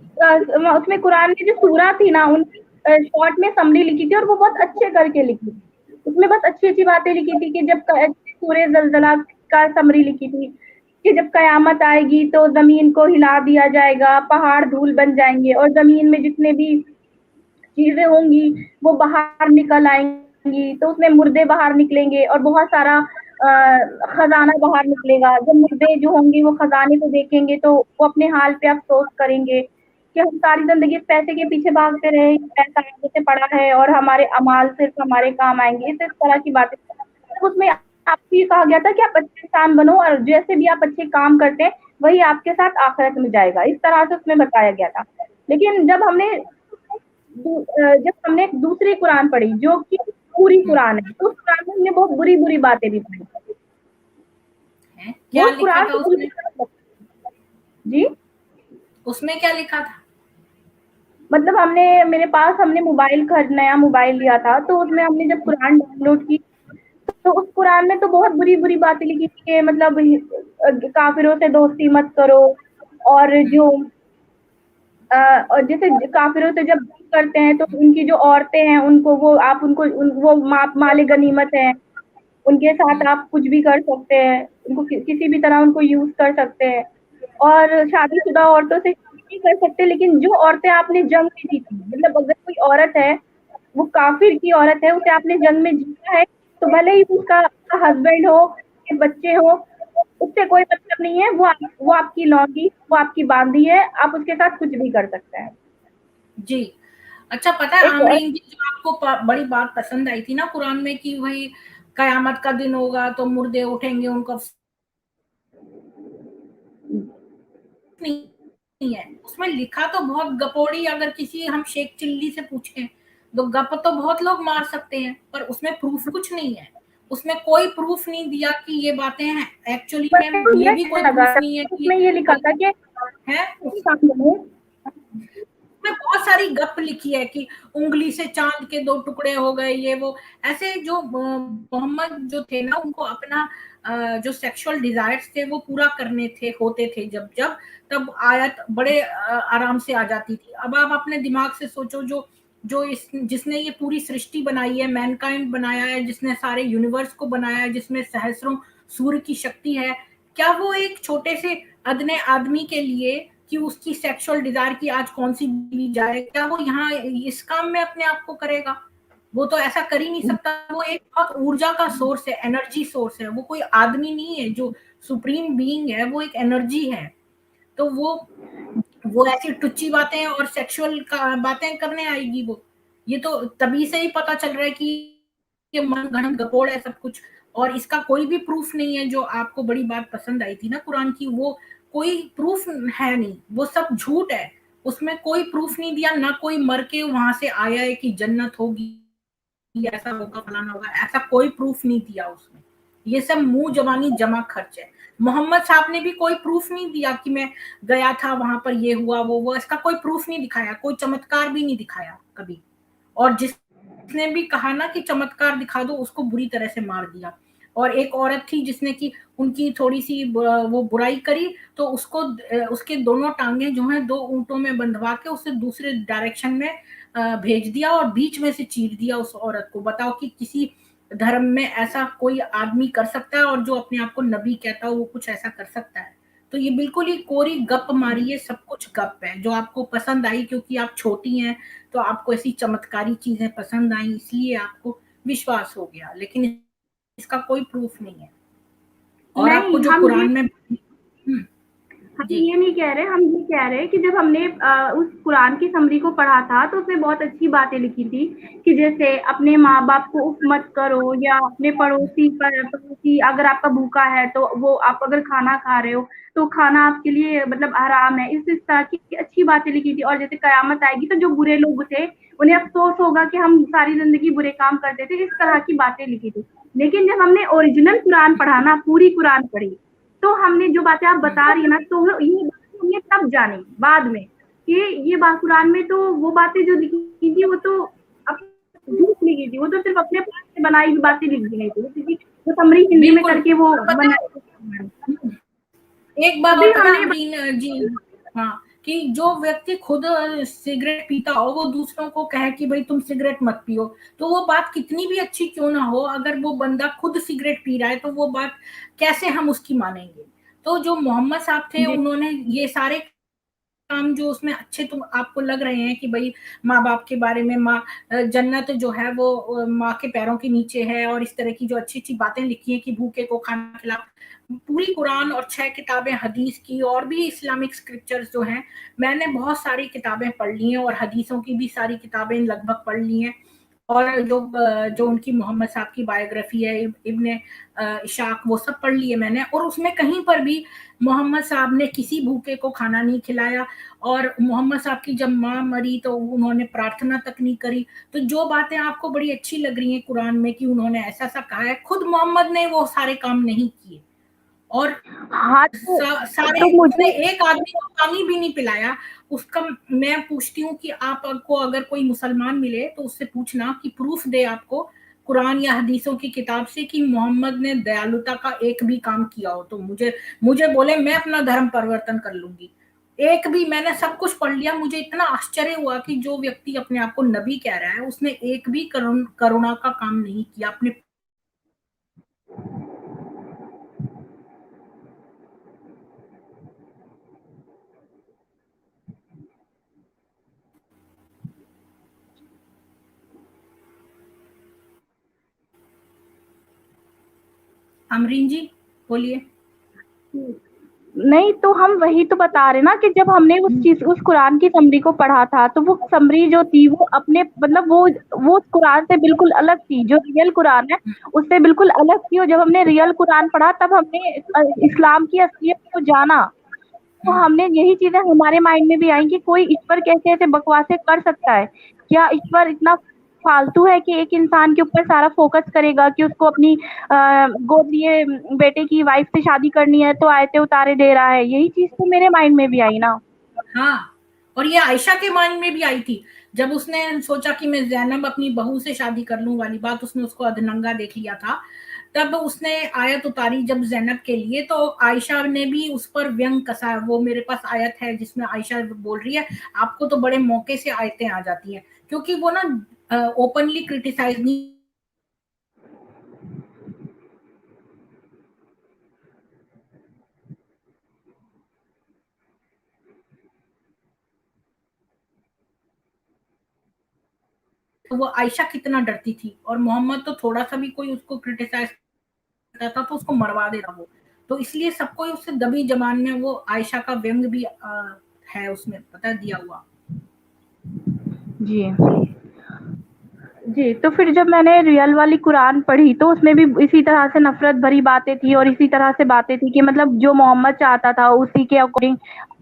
उसमें कुरान में जो सूरा थी ना, उनकी शॉर्ट में समरी लिखी थी और वो बहुत अच्छे करके लिखी थी। उसमें बहुत अच्छी-अच्छी बातें लिखी थी कि जब सूरह ज़लज़ला का समरी लिखी थी कि जब कयामत आएगी तो ज़मीन को हिला दिया जाएगा, पहाड़ धूल बन जाएँगे और ज़मीन में जितने भी चीज़ें होंगी वो बाहर निकल आएँगी, तो उसमें मुर्दे बाहर निकलेंगे और बहुत सारा खज़ाना बाहर निकलेगा। जब मुर्दे जो होंगे वो खज़ाने को देखेंगे तो वो अपने हाल पे अफ़सोस करेंगे कि हम सारी ज़िंदगी पैसे के पीछे भागते रहे, पैसा आगे से पड़ा है और हमारे अमाल सिर्फ़ हमारे काम आएँगे। तो इस तरह की बातें मतलब उसमें आपको ये कहा गया था कि आप अच्छे इंसान बनो और जैसे भी आप अच्छे काम करते हैं, वही आपके साथ आखिरत में जाएगा। इस तरह से उसमें बताया गया था। लेकिन जब हमने एक दूसरी कुरान पढ़ी जो कि पूरी हुँ, कुरान है, तो उस कुरान में हमने बहुत बुरी-बुरी बातें भी पढ़ी। हैं? वो क्या लिखा कुरान था से उसमें? जी, उसमें क्या लिखा था? मतलब हमने नया मोबाइल लिया था, तो उसमें हमने जब कुरान डाउनलोड की, तो उस कुरान में तो बहुत बुरी-बुरी बातें लिखी थी कि मतलब काफ़िरों से दोस्ती मत करो और हुँ, जो और जैसे काफ़िरों से जब करते हैं तो उनकी जो औरतें हैं उनको वो माले गनीमत हैं। उनके हुँ, साथ आप कुछ भी कर सकते हैं, उनको किसी भी तरह उनको यूज़ कर सकते हैं और शादीशुदा औरतों से नहीं कर सकते, लेकिन जो औरतें आपने जंग में जीती, मतलब अगर कोई औरत है, वो काफ़िर की औरत है, उसे आपने जंग में जीता है, तो भले ही उसका उसका हस्बैंड हो, उसके बच्चे हों, उससे कोई मतलब नहीं है, वो आपकी लौंडी, वो आपकी बांदी है, आप उसके साथ कुछ भी कर सकते हैं। जी। अच्छा, पता है एक आमरीन जी, जो आपको बड़ी बात पसंद आई थी ना कुरान में कि वही कयामत का दिन होगा तो मुर्दे उठेंगे, उनका नहीं है। उसमें लिखा तो बहुत गपोड़ी, अगर किसी हम शेख चिल्ली से पूछें तो गप तो बहुत लोग मार सकते हैं, पर उसमें प्रूफ कुछ नहीं है। उसमें कोई प्रूफ नहीं दिया कि ये बातें हैं एक्चुअली में, मुझे ये भी अच्छा कोई लगा, प्रूफ नहीं है कि उसमें ये लिखा था कि है। काम करो। में बहुत सारी गप लिखी है कि उंगली से चांद के दो टुकड़े हो गए, ये वो ऐसे। जो मोहम्मद जो थे ना, उनको अपना जो सेक्सुअल डिजायर्स थे वो पूरा करने थे, होते थे जब जब, तब आयत बड़े आराम से आ जाती थी। अब आप अपने दिमाग से सोचो, जो जो जिसने ये पूरी सृष्टि बनाई है, मैनकाइंड बनाया है, जिसने सारे यूनिवर्स को बनाया है, जिसमें सहस्रों सूर्य की शक्ति है, क्या वो एक छोटे से अदने आदमी के लिए कि उसकी सेक्सुअल डिजायर की आज कौन सी बीवी जाए, क्या वो यहाँ इस काम में अपने आप को करेगा? वो तो ऐसा कर ही नहीं सकता। वो एक बहुत ऊर्जा का सोर्स है, एनर्जी सोर्स है। वो कोई आदमी नहीं है जो सुप्रीम बीइंग है, वो एक एनर्जी है। तो वो ऐसी टुच्ची बातें और सेक्सुअल का बातें करने आएगी वो। ये तो तभी से ही पता चल रहा है कि ये मन गढ़ंत गपोड़ है सब कुछ, और इसका कोई भी प्रूफ नहीं है। जो आपको बड़ी बात पसंद आई थी ना कुरान की, वो कोई प्रूफ है नहीं, वो सब झूठ है। उसमें कोई प्रूफ नहीं दिया, ना कोई मर के वहां से आया है कि जन्नत होगी, ऐसा होगा, फलाना होगा, ऐसा कोई प्रूफ नहीं दिया उसमें। ये सब मुंह जबानी जमा खर्च है। मोहम्मद साहब ने भी कोई प्रूफ नहीं दिया कि मैं गया था वहां पर ये हुआ वो, इसका कोई प्रूफ नहीं दिखाया, कोई चमत्कार भी नहीं दिखाया कभी। और जिसने भी कहा ना कि चमत्कार दिखा दो, उसको बुरी तरह से मार दिया। और एक औरत थी जिसने की उनकी थोड़ी सी वो बुराई करी, तो उसको उसके दोनों टांगे जो है 2 ऊंटों में बंधवा के उसे दूसरे डायरेक्शन में भेज दिया और बीच में से चीर दिया उस औरत को। बताओ कि किसी धर्म में ऐसा कोई आदमी कर सकता है, और जो अपने आप को नबी कहता है वो कुछ ऐसा कर सकता है? तो ये बिल्कुल ही कोरी गप मारी है, सब कुछ गप है। जो आपको पसंद आई क्योंकि आप छोटी हैं, तो आपको ऐसी चमत्कारी चीजें पसंद आई, इसलिए आपको विश्वास हो गया, लेकिन इसका कोई प्रूफ नहीं है। और आपको नहीं, जो हम ये कुरान में हम जी ये नहीं कह रहे, हम ये कह रहे हैं कि जब हमने उस कुरान की समरी को पढ़ा था तो उसमें बहुत अच्छी बातें लिखी थी कि जैसे अपने माँ-बाप को उफ़ मत करो, या अपने पड़ोसी अगर आपका भूखा है तो वो आप अगर खाना खा रहे हो तो खाना आपके लिए मतलब हराम है। इस तरह की अच्छी बातें लिखी थी। और जैसे कयामत आएगी तो जो बुरे लोग थे, उन्हें अफ़सोस होगा कि हम सारी ज़िंदगी बुरे काम करते थे, इस तरह की बातें लिखी थी। लेकिन जब हमने ओरिजिनल कुरान पढ़ा ना, पूरी कुरान पढ़ी, तो हमने जो बातें आप बता रही है ना, तो ये बातें हमने तब जानी बाद में कि ये बात कुरान में तो वो बातें जो लिखी थी वो तो झूठ लिखी थी, वो तो सिर्फ अपने पास से बनाई हुई बातें लिख दी गई थी, क्योंकि वो समरी हिंदी में बिल्कुल। करके वो और पता बनाई। है एक बात अभी और पता हमने अमरीन जी, हाँ, कि जो व्यक्ति खुद सिगरेट पीता हो, वो दूसरों को कहे कि भाई तुम सिगरेट मत पियो, तो वो बात कितनी भी अच्छी क्यों ना हो, अगर वो बंदा खुद सिगरेट पी रहा है तो वो बात कैसे हम उसकी मानेंगे? तो जो मोहम्मद साहब थे, जी उन्होंने ये सारे काम जो उसमें अच्छे तुम आपको लग रहे हैं कि भाई माँ बाप के बारे में, माँ जन्नत जो है वो माँ के पैरों के नीचे है, और इस तरह की जो अच्छी अच्छी बातें लिखी हैं कि भूखे को खाना खिला, पूरी कुरान और 6 किताबें हदीस की और भी इस्लामिक स्क्रिप्चर्स जो हैं, मैंने बहुत सारी किताबें पढ़ ली हैं, और हदीसों की भी सारी किताबें लगभग पढ़ ली हैं। और जो उनकी मोहम्मद साहब की बायोग्राफी है, इब्ने इशाक, वो सब पढ़ लिए मैंने, और उसमें कहीं पर भी मोहम्मद साहब ने किसी भूखे को खाना नहीं खिलाया, और मोहम्मद साहब की जब माँ मरी तो उन्होंने प्रार्थना तक नहीं करी। तो जो बातें आपको बड़ी अच्छी लग रही हैं कुरान में कि उन्होंने ऐसा ऐसा कहा है, खुद मोहम्मद ने वो सारे काम नहीं किए। और हाँ, सारे तो उसने मुझे एक आदमी को पानी भी नहीं पिलाया। उसका मैं पूछती हूँ कि आपको अगर कोई मुसलमान मिले तो उससे पूछना कि प्रूफ दे आपको कुरान या हदीसों की किताब से कि मोहम्मद ने दयालुता का एक भी काम किया हो, तो मुझे मुझे बोले, मैं अपना धर्म परिवर्तन कर लूंगी। एक भी, मैंने सब कुछ पढ़ लिया, मुझे इतना आश्चर्य हुआ कि जो व्यक्ति अपने आप को नबी कह रहा है, उसने एक भी करुणा का काम नहीं किया अपने। अमरीन जी बोलिए। नहीं, तो हम वही तो बता रहे ना कि जब हमने उस कुरान की समरी को पढ़ा था, तो वो समरी जो थी वो अपने मतलब वो उस कुरान से बिल्कुल अलग थी। जो रियल कुरान है उससे बिल्कुल अलग थी, और जब हमने रियल कुरान पढ़ा तब हमने इस्लाम की असलियत को जाना। तो हमने यही चीजें हमारे माइंड में भी आई कि कोई ईश्वर कैसे ऐसे बकवासें कर सकता है? क्या ईश्वर इतना फालतू है कि एक इंसान के ऊपर सारा फोकस करेगा कि उसको अपनी गोद लिए बेटे की वाइफ से शादी करनी है तो आयतें उतारे दे रहा है? यही चीज तो मेरे माइंड में भी आई ना। हाँ, और ये आयशा के माइंड में भी आई थी, जब उसने सोचा कि मैं ज़ैनब अपनी बहू से शादी कर लूँ वाली बात, उसने उसको अधनंगा देख लिया था। तब उसने आयत उतारी जब ज़ैनब के लिए, तो आयशा ने भी उस पर व्यंग कसा। वो मेरे पास आयत है जिसमें आयशा बोल रही है, आपको तो बड़े मौके से आयतें आ जाती हैं, क्योंकि वो ना ओपनली क्रिटिसाइज नहीं, तो वो आयशा कितना डरती थी, और मोहम्मद तो थोड़ा सा भी कोई उसको क्रिटिसाइज करता था तो उसको मरवा देता वो। तो इसलिए सबको उससे दबी जबान में वो आयशा का व्यंग भी है उसमें पता दिया हुआ। जी। जी, तो फिर जब मैंने रियल वाली कुरान पढ़ी तो उसमें भी इसी तरह से नफ़रत भरी बातें थी और इसी तरह से बातें थी कि मतलब जो मोहम्मद चाहता था उसी के अकॉर्डिंग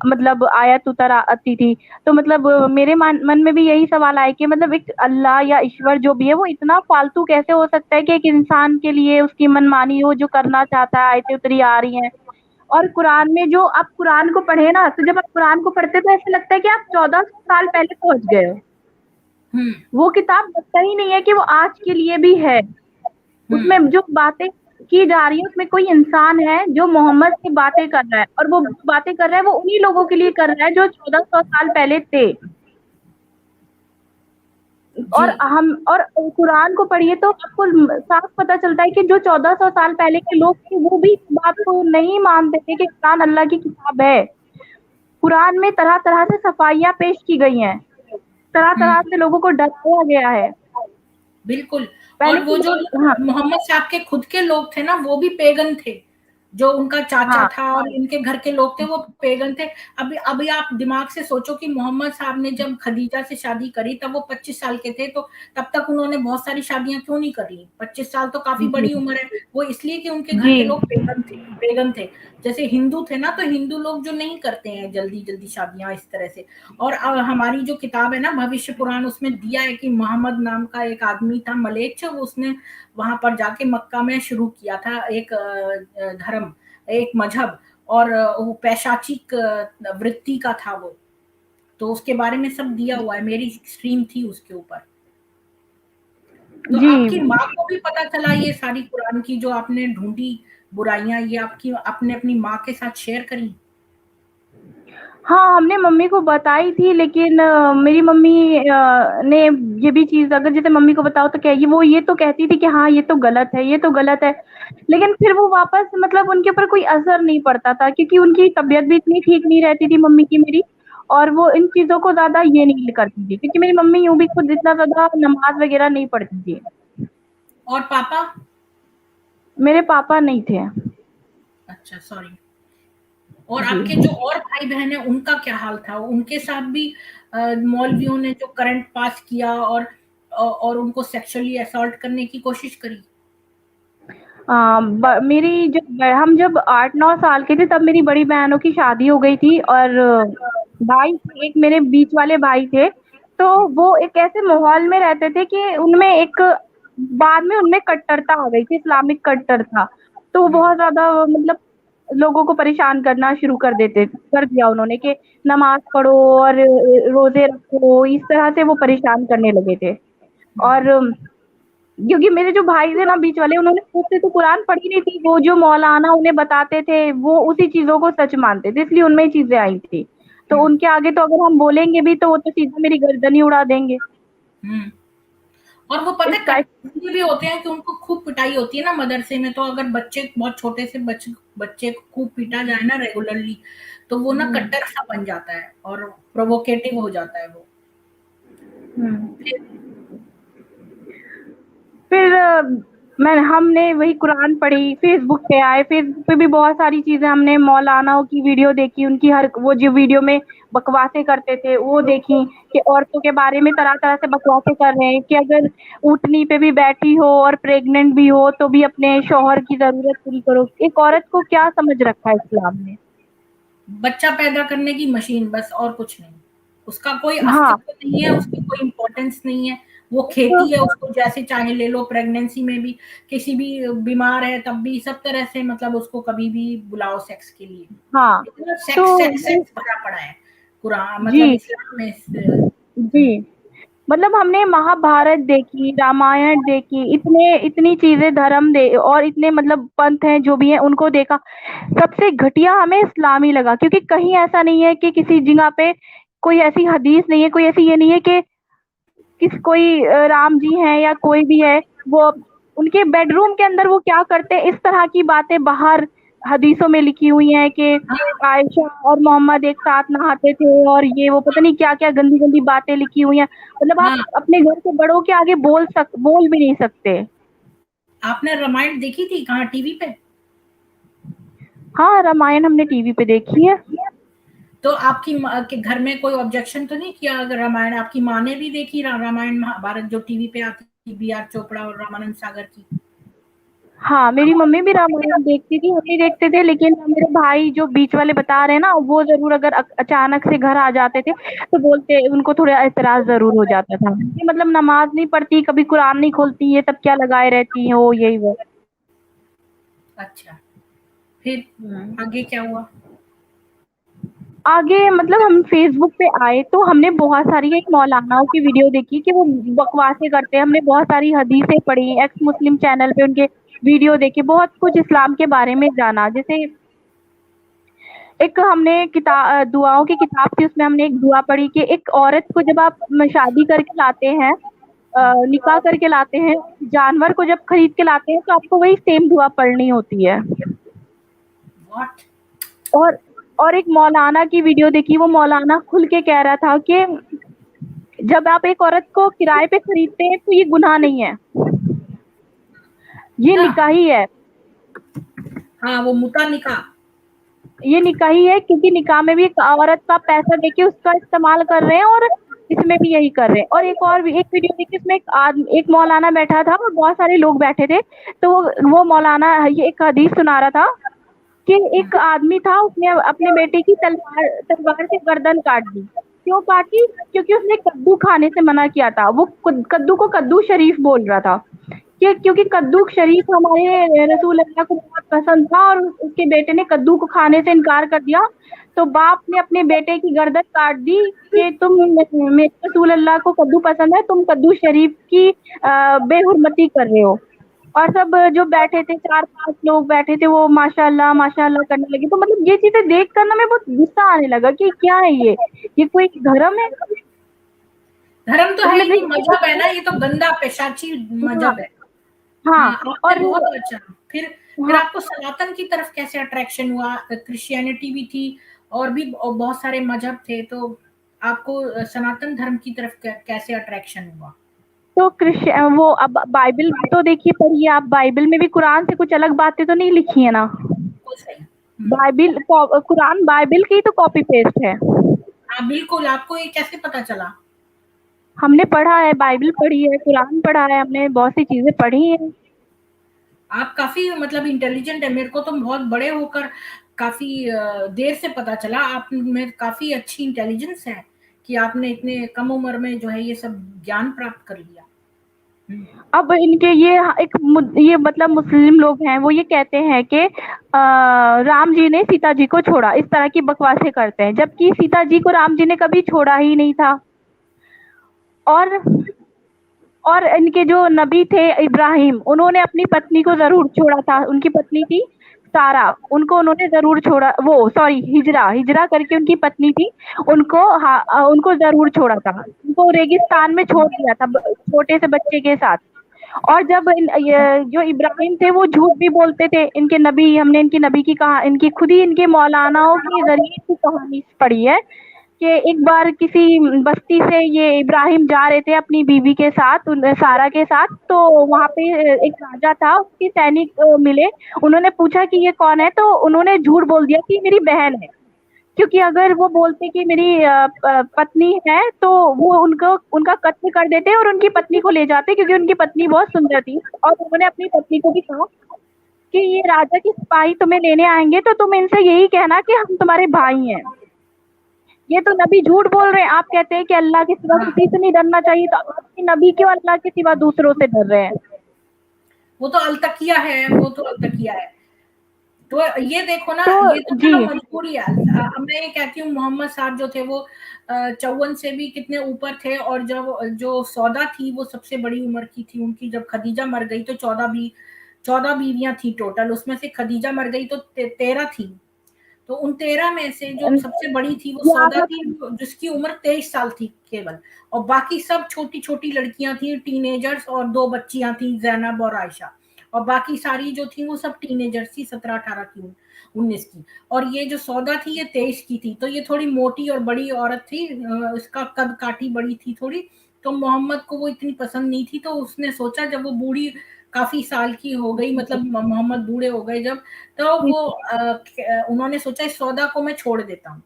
मतलब आयत उतर आती थी। तो मतलब मेरे मन में भी यही सवाल आया कि मतलब एक अल्लाह या ईश्वर जो भी है वो इतना फ़ालतू कैसे हो सकता है कि एक इंसान के लिए उसकी मनमानी हो, जो करना चाहता है, आयतें उतरी आ रही हैं। और कुरान में जो आप कुरान को पढ़े ना, तो जब आप कुरान को पढ़ते तो ऐसा लगता है कि आप 1400 साल पहले पहुँच गए हो। हम्म। वो किताब लगता ही नहीं है कि वो आज के लिए भी है। हम्म। उसमें जो बातें की जा रही है उसमें कोई इंसान है जो मोहम्मद से बातें कर रहा है और वो बातें कर रहा है वो उन्हीं लोगों के लिए कर रहा है जो 1400 साल पहले थे। जी। और कुरान को पढ़िए तो आपको साफ पता चलता है कि जो 1400 साल पहले के लोग थे वो भी इस बात को नहीं मानते थे कि कुरान अल्लाह की किताब है। कुरान में तरह तरह से सफाइयां पेश की गई हैं, तरह तरह हम्म। से लोगों को डराया गया है। बिल्कुल। पहले और वो के जो लोग, हाँ मोहम्मद साहब के खुद के लोग थे ना, वो भी पेगन थे। जो उनका चाचा हाँ था और इनके घर के लोग थे, वो पेगन थे। अभी अभी आप दिमाग से सोचो कि मोहम्मद साहब ने जब खदीजा से शादी करी तब वो 25 साल के थे, तो तब तक उन्होंने बहुत सारी शादियां क्यों नहीं कर ली? 25 साल तो काफी जी बड़ी उम्र है। वो इसलिए कि उनके घर जी के लोग पेगन थे। जैसे हिंदू थे ना, तो हिंदू लोग जो नहीं करते हैं जल्दी जल्दी शादियां इस तरह से। और हमारी जो किताब है ना भविष्य पुराण, उसमें दिया है कि मोहम्मद नाम का एक आदमी था मलेच्छ, उसने वहां पर जाके मक्का में शुरू किया था एक धर्म, एक मजहब। और वो पैशाचिक वृत्ति का था वो। तो उसके बारे में सब दिया हुआ है, मेरी स्ट्रीम थी उसके ऊपर। तो जी। आपकी माँ को भी पता चला ये सारी कुरान की जो आपने ढूंढी बुराइयां, ये आपकी आपने अपनी माँ के साथ शेयर करी? हाँ, हमने मम्मी को बताई थी लेकिन मेरी मम्मी ने ये भी चीज़ अगर जैसे मम्मी को बताओ तो क्या वो ये तो कहती थी कि हाँ, ये तो गलत है, ये तो गलत है। लेकिन फिर वो वापस मतलब उनके ऊपर कोई असर नहीं पड़ता था क्योंकि उनकी तबीयत भी इतनी ठीक नहीं रहती थी मम्मी की मेरी। और वो इन चीज़ों को ज़्यादा ये नहीं करती थी क्योंकि मेरी मम्मी यूँ भी खुद इतना ज़्यादा नमाज़ वग़ैरह नहीं पढ़ती थी। और पापा? मेरे पापा नहीं थे। अच्छा, सॉरी। और जी। आपके जो और भाई बहन है उनका क्या हाल था? उनके साथ भी मौलवियों ने जो करंट पास किया और उनको सेक्सुअली असॉल्ट करने की कोशिश करी? मेरी जब 8-9 साल के थे तब मेरी बड़ी बहनों की शादी हो गई थी और भाई थे, एक मेरे बीच वाले भाई थे। तो वो एक ऐसे माहौल में रहते थे कि उनमें एक बाद में उनमें कट्टरता आ गई थी, इस्लामिक कट्टरता। तो वो बहुत ज़्यादा मतलब लोगों को परेशान करना शुरू कर दिया उन्होंने कि नमाज़ पढ़ो और रोज़े रखो, इस तरह से वो परेशान करने लगे थे। और क्योंकि मेरे जो भाई थे ना बीच वाले उन्होंने खुद से तो कुरान पढ़ी नहीं थी, वो जो मौलाना उन्हें बताते थे वो उसी चीज़ों को सच मानते थे, इसलिए उनमें ही चीज़ें आई थी। तो उनके आगे तो अगर हम बोलेंगे भी तो वो तो सीधा मेरी गर्दन ही उड़ा देंगे। हम्म। और वो पता इस है टाइप। कट्टर भी होते हैं कि उनको खूब पिटाई होती है ना मदरसे में, तो अगर बच्चे बहुत छोटे से बच्चे को खूब पीटा जाए ना रेगुलरली, तो वो ना हुँ, कट्टर सा बन जाता है और प्रोवोकेटिव हो जाता है वो। हुँ। फिर हमने वही कुरान पढ़ी, फ़ेसबुक पे आए, फ़ेसबुक पे भी बहुत सारी चीज़ें हमने मौलानाओं की वीडियो देखी, उनकी हर वो जो वीडियो में बकवासें करते थे, वो देखी कि औरतों के बारे में तरह-तरह से बकवासें कर रहे हैं कि अगर ऊँटनी पे भी बैठी हो और प्रेग्नेंट भी हो, तो भी अपने शौहर की ज़रूरत पूरी करो। एक औरत को क्या समझ रखा है इस्लाम ने? बच्चा पैदा करने की मशीन, बस और कुछ नहीं। उसका कोई हाँ, अस्तित्व नहीं है, उसकी कोई इम्पोर्टेंस नहीं है। वो खेती है, तो उसको जैसे चाहे ले लो, प्रेगनेंसी में भी, किसी भी बीमार है तब भी, सब तरह से मतलब उसको कभी भी बुलाओ सेक्स के लिए। हाँ, इतना तो सेक्स सेक्स सेक्स भरा पड़ा है कुरान, मतलब जी, इस्लाम में जी। मतलब हमने महाभारत देखी, रामायण देखी, इतनी चीज़ें धर्म दे और इतने मतलब पंथ हैं जो भी हैं उनको देखा। सबसे घटिया हमें इस्लाम ही लगा क्योंकि कहीं ऐसा नहीं है कि किसी जगह पे कोई ऐसी हदीस नहीं है, कोई ऐसी ये नहीं है कि कोई राम जी हैं या कोई भी है, वो उनके बेडरूम के अंदर वो क्या करते हैं, इस तरह की बातें बाहर हदीसों में लिखी हुई हैं कि हाँ, आयशा और मोहम्मद एक साथ नहाते थे और ये वो पता नहीं क्या-क्या गंदी-गंदी बातें लिखी हुई हैं। मतलब आप हाँ। अपने घर के बड़ों के आगे बोल भी नहीं सकते। आपने रामायण देखी थी कहाँ, टीवी पे? हाँ, रामायण हमने टीवी पे देखी है। तो आपकी के घर में कोई ऑब्जेक्शन तो नहीं किया? अगर रामायण आपकी माँ ने भी देखी, रामायण महाभारत जो टीवी पे आती बी.आर. चोपड़ा और रामानंद सागर की? हाँ, मेरी मम्मी भी रामायण देखती थी, हम नहीं देखते थे, लेकिन मेरे भाई जो बीच वाले बता रहे हैं ना, वो ज़रूर अगर अचानक से घर आ जाते थे, तो बोलते उनको थोड़ा ऐतराज़ ज़रूर हो जाता था कि मतलब नमाज़ नहीं पढ़ती, कभी कुरान नहीं खोलती, ये सब क्या लगाए रहती हैं, वो यही वो। अच्छा, फिर हुँ। आगे क्या हुआ? आगे मतलब हम फ़ेसबुक पे आए तो हमने बहुत सारी एक मौलानाओं की वीडियो देखी कि वो बकवासें करते हैं। हमने बहुत सारी हदीसें पढ़ी, एक्स मुस्लिम चैनल पे उनके वीडियो देखे, बहुत कुछ इस्लाम के बारे में जाना। जैसे एक हमने दुआओं की किताब थी, उसमें हमने एक दुआ पढ़ी कि एक औरत को जब आप शादी करके लाते हैं, निकाह करके लाते हैं, जानवर को जब खरीद के लाते हैं तो आपको वही सेम दुआ पढ़नी होती है। व्हाट? और एक मौलाना की वीडियो देखी, वो मौलाना खुल के कह रहा था कि जब आप एक औरत को किराए पे खरीदते हैं तो ये गुनाह नहीं है, ये अच्छा, निकाह ही है। हाँ, वो मुता निकाह। ये निकाह ही है क्योंकि निकाह में भी एक औरत का पैसा देके उसका इस्तेमाल कर रहे हैं, और इसमें भी यही कर रहे हैं। और एक वीडियो देखी, इसमें एक मौलाना बैठा था और बहुत सारे लोग बैठे थे, तो वो मौलाना ये एक हदीस सुना रहा था कि एक आदमी था, उसने अपने बेटे की तलवार तलवार से गर्दन काट दी। क्यों काटी? क्योंकि उसने कद्दू खाने से मना किया था। वो कद्दू को कद्दू शरीफ बोल रहा था कि क्योंकि कद्दू शरीफ हमारे रसूल अल्लाह को बहुत पसंद था, और उसके बेटे ने कद्दू को खाने से इनकार कर दिया। तो बाप ने अपने बेटे की गर्दन काट दी कि तुम मेरे रसूल अल्लाह को कद्दू पसंद है, तुम कद्दू शरीफ की बेहुरमती कर रहे हो। और सब जो बैठे थे, 4-5 लोग बैठे थे, वो माशाअल्लाह माशाअल्लाह करने लगे। तो मतलब ये चीज़ें देख कर ना मैं बहुत गुस्सा आने लगा कि क्या है ये? ये कोई धर्म है? धर्म तो है ही मतलब नहीं, एक मजहब है ना, ये तो गंदा पेशाची हाँ, मजहब है। हाँ, हाँ आपने और बहुत अच्छा। फिर हाँ, आपको सनातन की तरफ कैसे अट्रैक्शन हुआ? क्रिश्चियनिटी भी थी और भी बहुत सारे मजहब थे, तो आपको सनातन धर्म की तरफ कैसे अट्रैक्शन हुआ? तो वो अब बाइबल तो देखिए पढ़िए आप, बाइबल में भी कुरान से कुछ अलग बातें तो नहीं लिखी है ना। बिल्कुल सही। कुरान बाइबल की तो कॉपी पेस्ट है। हाँ, बिल्कुल, आपको ये कैसे पता चला? हमने पढ़ा है, बाइबल पढ़ी है, कुरान पढ़ा है, हमने बहुत सी चीज़ें पढ़ी हैं। आप काफ़ी मतलब इंटेलिजेंट है, मेरे को तो बहुत बड़े होकर काफ़ी देर से पता चला, आप में काफ़ी अच्छी इंटेलिजेंस है कि आपने इतने कम उम्र में जो है ये सब ज्ञान प्राप्त कर लिया। हुँ। अब इनके ये मतलब मुस्लिम लोग हैं, वो ये कहते हैं कि राम जी ने सीता जी को छोड़ा, इस तरह की बकवासें करते हैं, जबकि सीता जी को राम जी ने कभी छोड़ा ही नहीं था। और इनके जो नबी थे इब्राहिम, उन्होंने अपनी पत्नी को ज़रूर छोड़ा था, उनकी पत्नी थी सारा, उनको उन्होंने ज़रूर छोड़ा, वो सॉरी हिजरा हिजरा करके उनकी पत्नी थी, उनको ज़रूर छोड़ा था, उनको रेगिस्तान में छोड़ दिया था छोटे से बच्चे के साथ। और जब ये जो इब्राहिम थे वो झूठ भी बोलते थे, इनके नबी, हमने इनकी नबी की कहा, इनकी खुद ही इनके मौलानाओं के ज़रिए की कहानी पढ़ी है कि एक बार किसी बस्ती से ये इब्राहिम जा रहे थे अपनी बीवी के साथ, सारा के साथ, तो वहाँ पे एक राजा था, उसके सैनिक मिले, उन्होंने पूछा कि ये कौन है, तो उन्होंने झूठ बोल दिया कि मेरी बहन है, क्योंकि अगर वो बोलते कि मेरी पत्नी है तो वो उनका कत्ल कर देते और उनकी पत्नी को ले जाते, क्योंकि उनकी पत्नी बहुत सुंदर थी। और उन्होंने अपनी पत्नी को भी कहा कि ये राजा के सिपाही तुम्हें लेने आएंगे तो तुम इनसे यही कहना कि हम तुम्हारे भाई हैं। ये तो नबी झूठ बोल रहे हैं, आप कहते हैं कि अल्लाह के सिवा हाँ, किसी से नहीं डरना चाहिए, तो आपके नबी क्यों अल्लाह के सिवा दूसरों से डर रहे हैं? वो तो अलतकिया है, वो तो अलतकिया है। तो ये देखो ना, तो ये तो जी, चलो मजबूरी है। मैं ये कहती हूँ मोहम्मद साहब जो थे वो 54 से भी कितने ऊपर थे, और जब जो सौदा थी वो सबसे बड़ी उम्र की थी उनकी, जब खदीजा मर गई तो 14 बीवियां थी टोटल, उसमें से खदीजा मर गई तो 13 थी। तो उन 13 में से जो सबसे बड़ी थी वो सौदा यहाँ थी, जिसकी उम्र 23 साल थी केवल, और बाकी सब छोटी छोटी लड़कियां थी, टीनेजर्स, और 2 बच्चियां थी, जैनब और आयशा, और बाकी सारी जो थी वो सब टीनेजर्स थी, 17-18 की, 19 की। और ये जो सौदा थी ये 23 की थी, तो ये थोड़ी मोटी और बड़ी औरत थी, इसका कद काठी बड़ी थी थोड़ी, तो मोहम्मद को वो इतनी पसंद नहीं थी, तो उसने सोचा जब वो बूढ़ी काफी साल की हो गई, मतलब मोहम्मद बूढ़े हो गए जब, तो जी, वो उन्होंने सोचा इस सौदा को मैं छोड़ देता हूँ।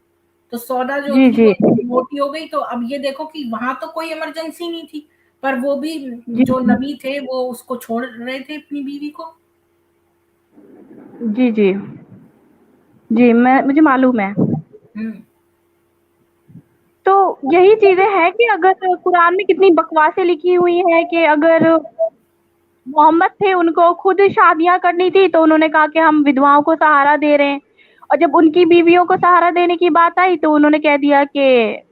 तो सौदा जो जी, थी जी, वो मोटी हो गई, तो अब ये देखो कि वहां तो कोई इमरजेंसी नहीं थी, पर वो भी जी, जो जी। नबी थे वो उसको छोड़ रहे थे अपनी बीवी को। जी, जी। जी, मैं मुझे मालूम है। हम्म। तो यही चीज़ें हैं कि अगर कुरान में कितनी बकवासें लिखी हुई हैं कि अगर मोहम्मद थे, उनको खुद शादियाँ करनी थी, तो उन्होंने कहा कि हम विधवाओं को सहारा दे रहे हैं। और जब उनकी बीवियों को सहारा देने की बात आई, तो उन्होंने कह दिया कि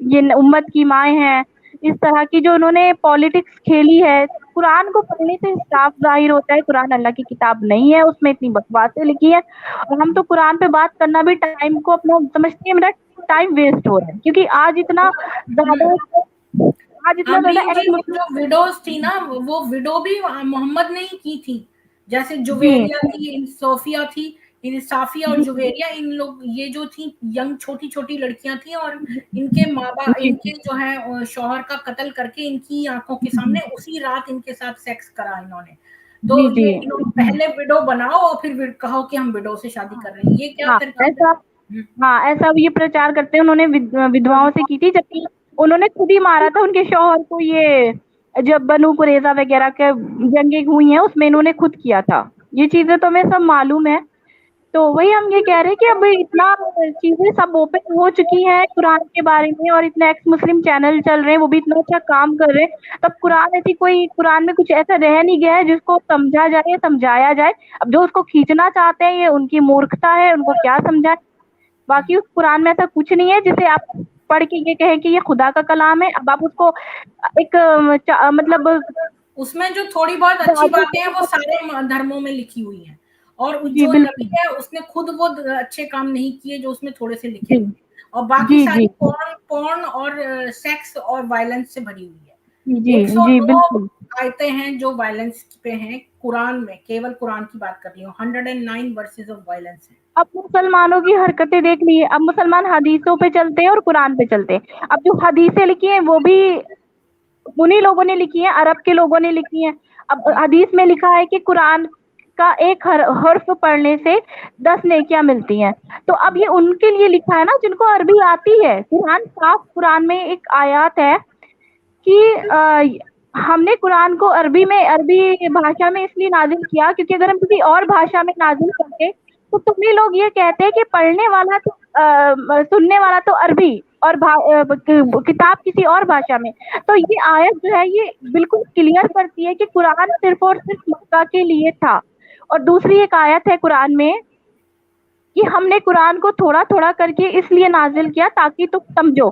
ये उम्मत की माएँ हैं। इस तरह की जो उन्होंने पॉलिटिक्स खेली है, कुरान को पढ़ने से साफ ज़ाहिर होता है कुरान अल्लाह की किताब नहीं है, उसमें इतनी बकवासें लिखी हैं। और हम तो कुरान पे बात करना भी टाइम को अपना समझते हैं, मेरा टाइम वेस्ट हो रहा है, क्योंकि ज़्यादा आज इतना ज़्यादा आमीन जी, वो एक्स जो विडोज थी ना, वो विडो भी मोहम्मद ने ही की थी। जैसे जी, जुवेरिया थी, इन सोफिया थी, इन साफिया और जी, जुवेरिया, इन लोग ये जो थी यंग छोटी छोटी लड़कियां थी, और इनके माँ बाप, जी, इनके जो है शौहर का कत्ल करके इनकी आंखों के सामने उसी रात इनके साथ सेक्स करा इन्होंने। तो जी, जी, ये इन्होंने जी। पहले विडो बनाओ और फिर कहो कि हम विडो से शादी कर रहे हैं, ये क्या हाँ, तरकीब है? ऐसा हाँ, ऐसा ये प्रचार करते हैं उन्होंने विधवाओं से की थी, जबकि उन्होंने खुद ही मारा था उनके शौहर को, ये जब बनु कुरैज़ा वगैरह के जंगें हुई हैं उसमें इन्होंने खुद किया था। ये चीज़ें तो हमें सब मालूम है। तो वही हम ये कह रहे हैं कि अब इतना चीज़ें सब ओपन हो चुकी हैं कुरान के बारे में, और इतने एक्स मुस्लिम चैनल चल रहे हैं, वो भी इतना अच्छा काम कर रहे हैं। तब कुरान में कुछ ऐसा रह नहीं गया है जिसको समझा जाए, समझाया जाए। अब जो उसको खींचना चाहते हैं, ये उनकी मूर्खता है, उनको क्या समझाएं। बाकी उस कुरान में ऐसा कुछ नहीं है जिसे आप पढ़ के ये कहें कि ये खुदा का कलाम है। अब आप उसको एक मतलब उसमें जो थोड़ी बहुत अच्छी दादी बातें हैं वो सारे धर्मों में लिखी हुई हैं, और जी, जो नबी बिल्कुल। है उसने खुद वो अच्छे काम नहीं किए जो उसमें थोड़े से लिखे जी, हुए हैं, और बाकी जी, जी, सारी पॉर्न पॉर्न और सेक्स और वायलेंस से भरी हुई जी, है। जी, 102 बिल्कुल। आयतें हैं जो वायलेंस पे हैं कुरान में, केवल कुरान की बात कर रही हूँ, 109 वर्सेस ऑफ वायलेंस है। अब मुसलमानों की हरकतें देख लीजिए, अब मुसलमान हदीसों पे चलते हैं और कुरान पे चलते हैं। अब जो हदीसें लिखी हैं वो भी उन्हीं लोगों ने लिखी हैं, अरब के लोगों ने लिखी हैं। अब हदीस में लिखा है कि कुरान का एक हर्फ पढ़ने से 10 नेकियां मिलती हैं। तो अब ये उनके लिए लिखा है ना जिनको अरबी आती है। कुरान साफ, कुरान में एक आयत है कि हमने कुरान को अरबी भाषा में इसलिए नाजिल किया क्योंकि अगर हम किसी और भाषा में नाजिल करते तो तुम्हें लोग ये कहते हैं कि पढ़ने वाला तो सुनने वाला तो अरबी और किताब किसी और भाषा में। तो ये आयत जो है ये बिल्कुल क्लियर करती है कि कुरान सिर्फ और सिर्फ मक्का के लिए था। और दूसरी एक आयत है कुरान में कि हमने कुरान को थोड़ा-थोड़ा करके इसलिए नाज़िल किया ताकि तुम समझो।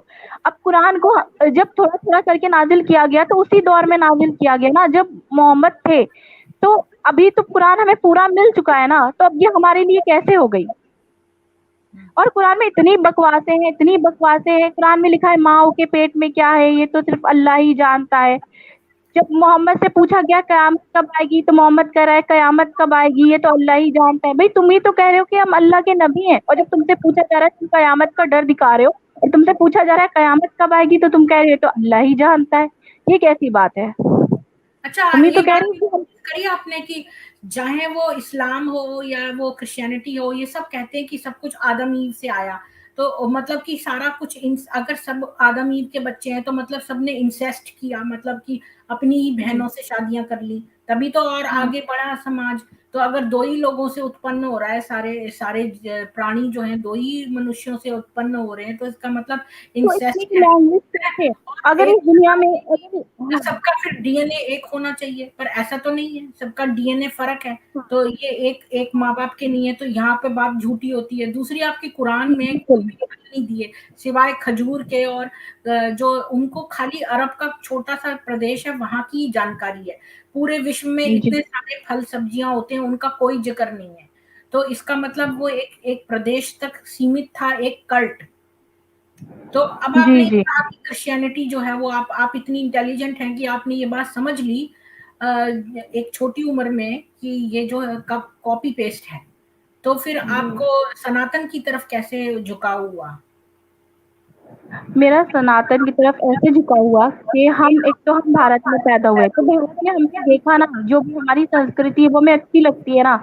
अब कुरान को जब थोड़ा-थोड़ा करके नाज़िल किया गया तो उसी दौर में नाज़िल किया गया ना जब मोहम्मद थे। तो अभी तो कुरान हमें पूरा मिल चुका है ना, तो अब ये हमारे लिए कैसे हो गई? और कुरान में इतनी बकवासें हैं, इतनी बकवासें हैं। कुरान में लिखा है माँ के पेट में क्या है ये तो सिर्फ़ अल्लाह ही जानता है। जब मोहम्मद से पूछा गया कयामत कब आएगी तो मोहम्मद कह रहा है कयामत कब आएगी ये तो अल्लाह ही जानता है। भाई तुम ही तो कह रहे हो कि हम अल्लाह के नबी हैं, और जब तुमसे पूछा जा रहा है तुम कयामत का डर दिखा रहे हो, और तुमसे पूछा जा रहा है कयामत कब आएगी तो तुम कह रहे हो तो अल्लाह ही जानता है। ये कैसी बात है? अच्छा, तुम ही तो एक कह बात रहे हो कि हम करी आपने कि चाहे वो इस्लाम हो या वो क्रिश्चियनिटी हो, ये सब कहते हैं कि सब कुछ आदम ईव से आया। तो मतलब कि सारा कुछ अगर सब आदम ईव के बच्चे हैं तो मतलब सबने इंसेस्ट किया, मतलब कि अपनी ही जी, बहनों से शादियां कर ली, तभी तो और जी, आगे बढ़ा समाज। तो अगर दो ही लोगों से उत्पन्न हो रहा है, सारे सारे प्राणी जो हैं दो ही मनुष्यों से उत्पन्न हो रहे हैं, तो इसका मतलब तो इतनी इंसेस्ट है। लैंग्वेज कैसे? और अगर एक इस दुनिया में अगर तो हाँ, सबका फिर डीएनए एक होना चाहिए, पर ऐसा तो नहीं है, सबका डीएनए फर्क है। हाँ, तो ये एक एक माँ बाप के नहीं है, तो यहाँ पे बात झूठी होती है। दूसरी, आपके कुरान में कोई बिल्कुल। भी फल नहीं दिए सिवाय खजूर के, और जो उनको खाली अरब का छोटा सा प्रदेश है वहां की जानकारी है। पूरे विश्व में जी, इतने सारे फल सब्जियां होते हैं, उनका कोई जिक्र नहीं है। तो इसका मतलब वो एक एक प्रदेश तक सीमित था, एक कल्ट। तो अब जी, आपने जी। कहा कि क्रिश्चियनिटी जो है वो आप इतनी इंटेलिजेंट हैं कि आपने ये बात समझ ली एक छोटी उम्र में कि ये जो कॉपी पेस्ट है। तो फिर जी। आपको सनातन की तरफ कैसे झुकाव हुआ? मेरा सनातन की तरफ ऐसे झुकाव हुआ कि हम भारत में पैदा हुए, तो भारत में हमने देखा ना, जो भी हमारी संस्कृति है वो हमें अच्छी लगती है ना,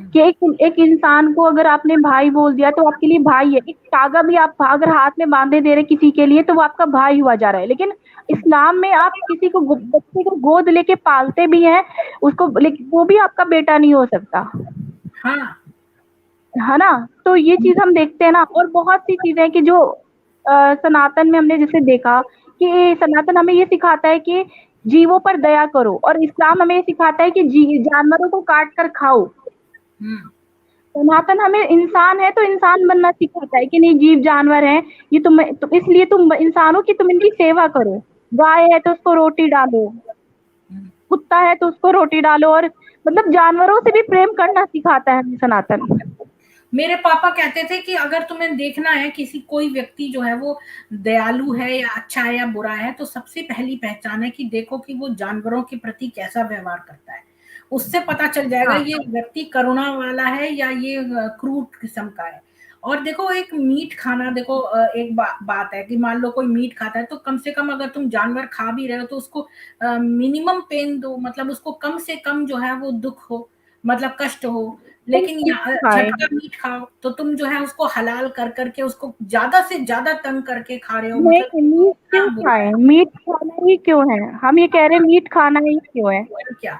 कि एक एक इंसान को अगर आपने भाई बोल दिया तो आपके लिए भाई है। एक तागा भी आप अगर हाथ में बांधे दे रहे किसी के लिए तो वो आपका भाई हुआ जा रहा है। लेकिन इस्लाम में आप किसी को बच्चे को गोद लेके पालते भी हैं उसको, लेकिन वो भी आपका बेटा नहीं हो सकता, हाँ। है ना? तो ये चीज़ हम देखते हैं ना, और बहुत सी चीज़ें हैं कि जो सनातन में हमने जैसे देखा कि सनातन हमें ये सिखाता है कि जीवों पर दया करो, और इस्लाम हमें ये सिखाता है कि जानवरों को काट कर खाओ। हम्म। सनातन हमें इंसान है तो इंसान बनना सिखाता है कि नहीं, जीव जानवर हैं, ये तुम इसलिए तुम इंसान हो कि तुम इनकी सेवा करो। गाय है तो उसको रोटी डालो, हम्म। कुत्ता है तो उसको रोटी डालो, और मतलब जानवरों से भी प्रेम करना सिखाता है हमें सनातन। मेरे पापा कहते थे कि अगर तुम्हें देखना है किसी कोई व्यक्ति जो है वो दयालु है या अच्छा है या बुरा है, तो सबसे पहली पहचान है कि देखो कि वो जानवरों के प्रति कैसा व्यवहार करता है। उससे पता चल जाएगा हाँ, ये व्यक्ति करुणा वाला है या ये क्रूर किस्म का है। और देखो एक मीट खाना, देखो एक बात है कि मान लो कोई मीट खाता है तो कम से कम अगर तुम जानवर खा भी रहे हो तो उसको मिनिमम पेन दो, मतलब उसको कम से कम जो है वो दुख हो, मतलब कष्ट हो। लेकिन यहाँ खाए। झटका मीट खाओ तो तुम जो है उसको हलाल कर करके उसको ज्यादा से ज्यादा तंग करके खा रहे हो, मतलब नहीं, मीट इतना क्यों बुरा है। खाएं? मीट खाना ही क्यों है? हम ये कह रहे हैं मीट खाना ही क्यों है? वही क्या,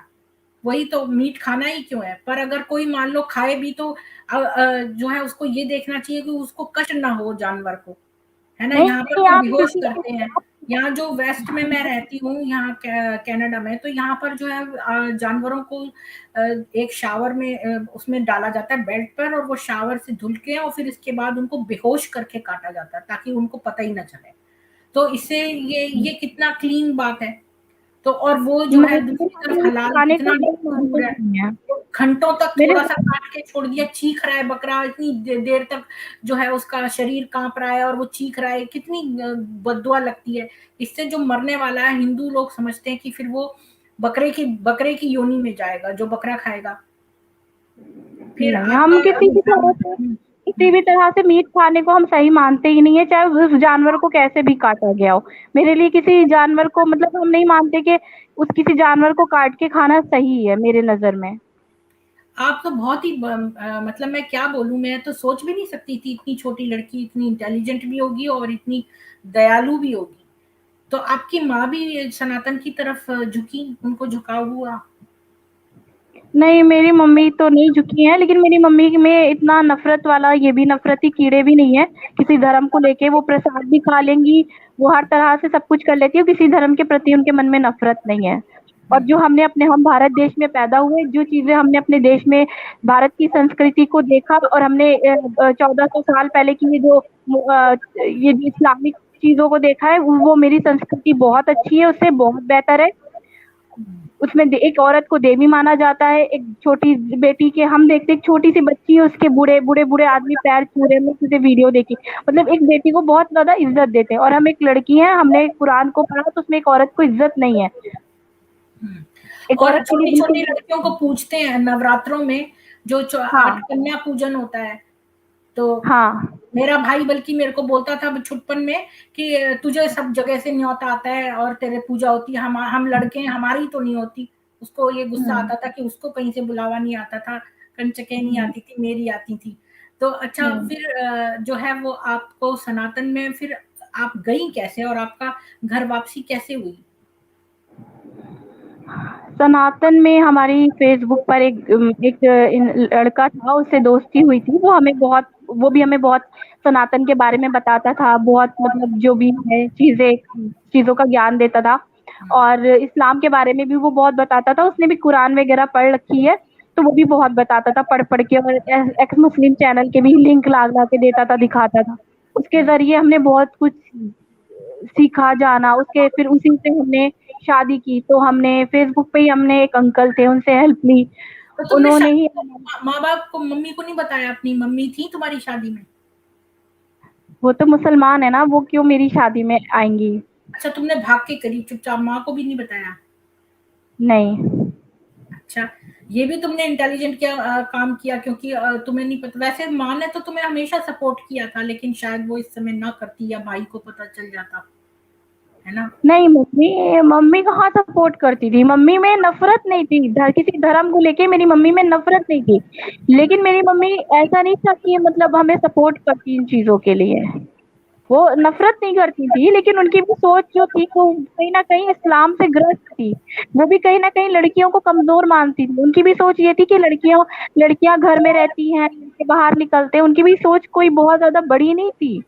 वही तो, मीट खाना ही क्यों है? पर अगर कोई मान लो खाए भी तो जो है उसको ये देखना चाहिए कि उसको कष्ट ना हो जानवर को, है ना? नहीं यहाँ पर नहीं, तो आप बेहोश किसी करते हैं। यहाँ जो वेस्ट में मैं रहती हूँ, यहाँ कनाडा में, तो यहाँ पर जो है जानवरों को एक शावर में उसमें डाला जाता है बेल्ट पर, और वो शावर से धुल के और फिर इसके बाद उनको बेहोश करके काटा जाता है ताकि उनको पता ही ना चले। तो इससे ये कितना क्लीन बात है। तो और वो जो है नहीं, दूसरी तरफ मीट हलाल खाने को कितना नहीं मानते दूर है। नहीं है तो घंटों तक मेरे। थोड़ा सा काट के छोड़ दिया, चीख रहा है बकरा, इतनी देर तक जो है उसका शरीर कांप रहा है और वो चीख रहा है, कितनी बददुआ लगती है। इससे जो मरने वाला है, हिंदू लोग समझते हैं कि फिर वो बकरे की योनि में जाएगा जो बकरा खाएगा। फिर नहीं, आपका हम किसी भी तरह से मीट खाने को हम सही मानते ही नहीं है, चाहे उस जानवर को कैसे भी काटा गया हो। मेरे लिए किसी जानवर को, मतलब हम नहीं मानते कि उस किसी जानवर को काट के खाना सही है मेरे नज़र में। आप तो बहुत ही मतलब मैं क्या बोलूं, मैं तो सोच भी नहीं सकती थी इतनी छोटी लड़की इतनी इंटेलिजेंट भी होगी और इतनी दयालु भी होगी। तो आपकी माँ भी सनातन की तरफ झुकी, उनको झुकाव हुआ? नहीं, मेरी मम्मी तो नहीं झुकी हैं, लेकिन मेरी मम्मी में इतना नफ़रत वाला ये भी नफ़रती कीड़े भी नहीं है किसी धर्म को लेके। वो प्रसाद भी खा लेंगी, वो हर तरह से सब कुछ कर लेती है, किसी धर्म के प्रति उनके मन में नफ़रत नहीं है। और जो हम भारत देश में पैदा हुए, जो चीज़ें हमने अपने देश में भारत की संस्कृति को देखा, और हमने 1400 साल पहले की ये जो इस्लामिक चीज़ों को देखा है, वो मेरी संस्कृति बहुत अच्छी है, उससे बहुत बेहतर है। उसमें एक औरत को देवी माना जाता है। एक छोटी बेटी के हम देखते, एक छोटी सी बच्ची है, उसके बूढ़े बूढ़े बूढ़े आदमी पैर छू रहे हैं, हमने किसी वीडियो देखी। मतलब एक बेटी को बहुत ज्यादा इज्जत देते हैं, और हम एक लड़की हैं, हमने कुरान को पढ़ा तो उसमें एक औरत को इज्जत नहीं है। एक और औरत के लिए छोटी छोटी लड़कियों को बिल्कुल। पूछते हैं नवरात्रों में, जो 8 हाँ, कन्या पूजन होता है। तो हाँ। मेरा भाई बल्कि मेरे को बोलता था छुटपन में कि तुझे सब जगह से न्योता आता है और तेरे पूजा होती है, हम लड़के हैं, हमारी तो नहीं होती। उसको ये गुस्सा हुँ, आता था कि उसको कहीं से बुलावा नहीं आता था, कंचके नहीं हुँ, आती थी, मेरी आती थी। तो अच्छा, हुँ। फिर जो है वो आपको सनातन में फिर आप गई कैसे और आपका घर वापसी कैसे हुई? सनातन में हमारी फ़ेसबुक पर एक लड़का था, उससे दोस्ती हुई थी। वो भी हमें बहुत सनातन के बारे में बताता था, बहुत मतलब जो भी है चीज़ों का ज्ञान देता था, और इस्लाम के बारे में भी वो बहुत बताता था। उसने भी कुरान वगैरह पढ़ रखी है, तो वो भी बहुत बताता था पढ़-पढ़ के, और एक्स मुस्लिम चैनल के भी लिंक ला-ला के देता था, दिखाता था। उसके ज़रिए हमने बहुत कुछ सीखा, जाना। उसके फिर उसी से हमने शादी की, तो हमने फ़ेसबुक पे ही हमने एक अंकल थे, उनसे हेल्प ली। तो तुमने उन्होंने शादी ही को माँ बाप को, मम्मी को नहीं बताया? अपनी मम्मी थी तुम्हारी शादी में? वो तो मुसलमान है ना, वो क्यों मेरी शादी में आएँगी? अच्छा, तुमने भाग के करी चुपचाप, माँ को भी नहीं बताया? नहीं। अच्छा, ये भी तुमने इंटेलिजेंट क्या काम किया, क्योंकि तुम्हें नहीं पता, वैसे माँ ने तो तुम्हें हमेशा सपोर्ट किया था, लेकिन शायद वो इस समय ना करती या भाई को पता चल जाता, है ना? नहीं, मम्मी मम्मी कहाँ सपोर्ट करती थी। मम्मी में नफ़रत नहीं थी, किसी धर्म को लेके मेरी मम्मी में नफ़रत नहीं थी। लेकिन मेरी मम्मी ऐसा नहीं था कि मतलब हमें सपोर्ट करती इन चीज़ों के लिए। वो नफ़रत नहीं करती थी, लेकिन उनकी भी सोच जो थी वो कहीं न कहीं इस्लाम से ग्रस्त थी। वो भी कहीं न कहीं लड़कियों को कमज़ोर मानती थी। उनकी भी सोच ये थी कि लड़कियाँ घर में रहती हैं, लड़के बाहर निकलते हैं। उनकी भी सोच कोई बहुत ज़्यादा बड़ी नहीं थी।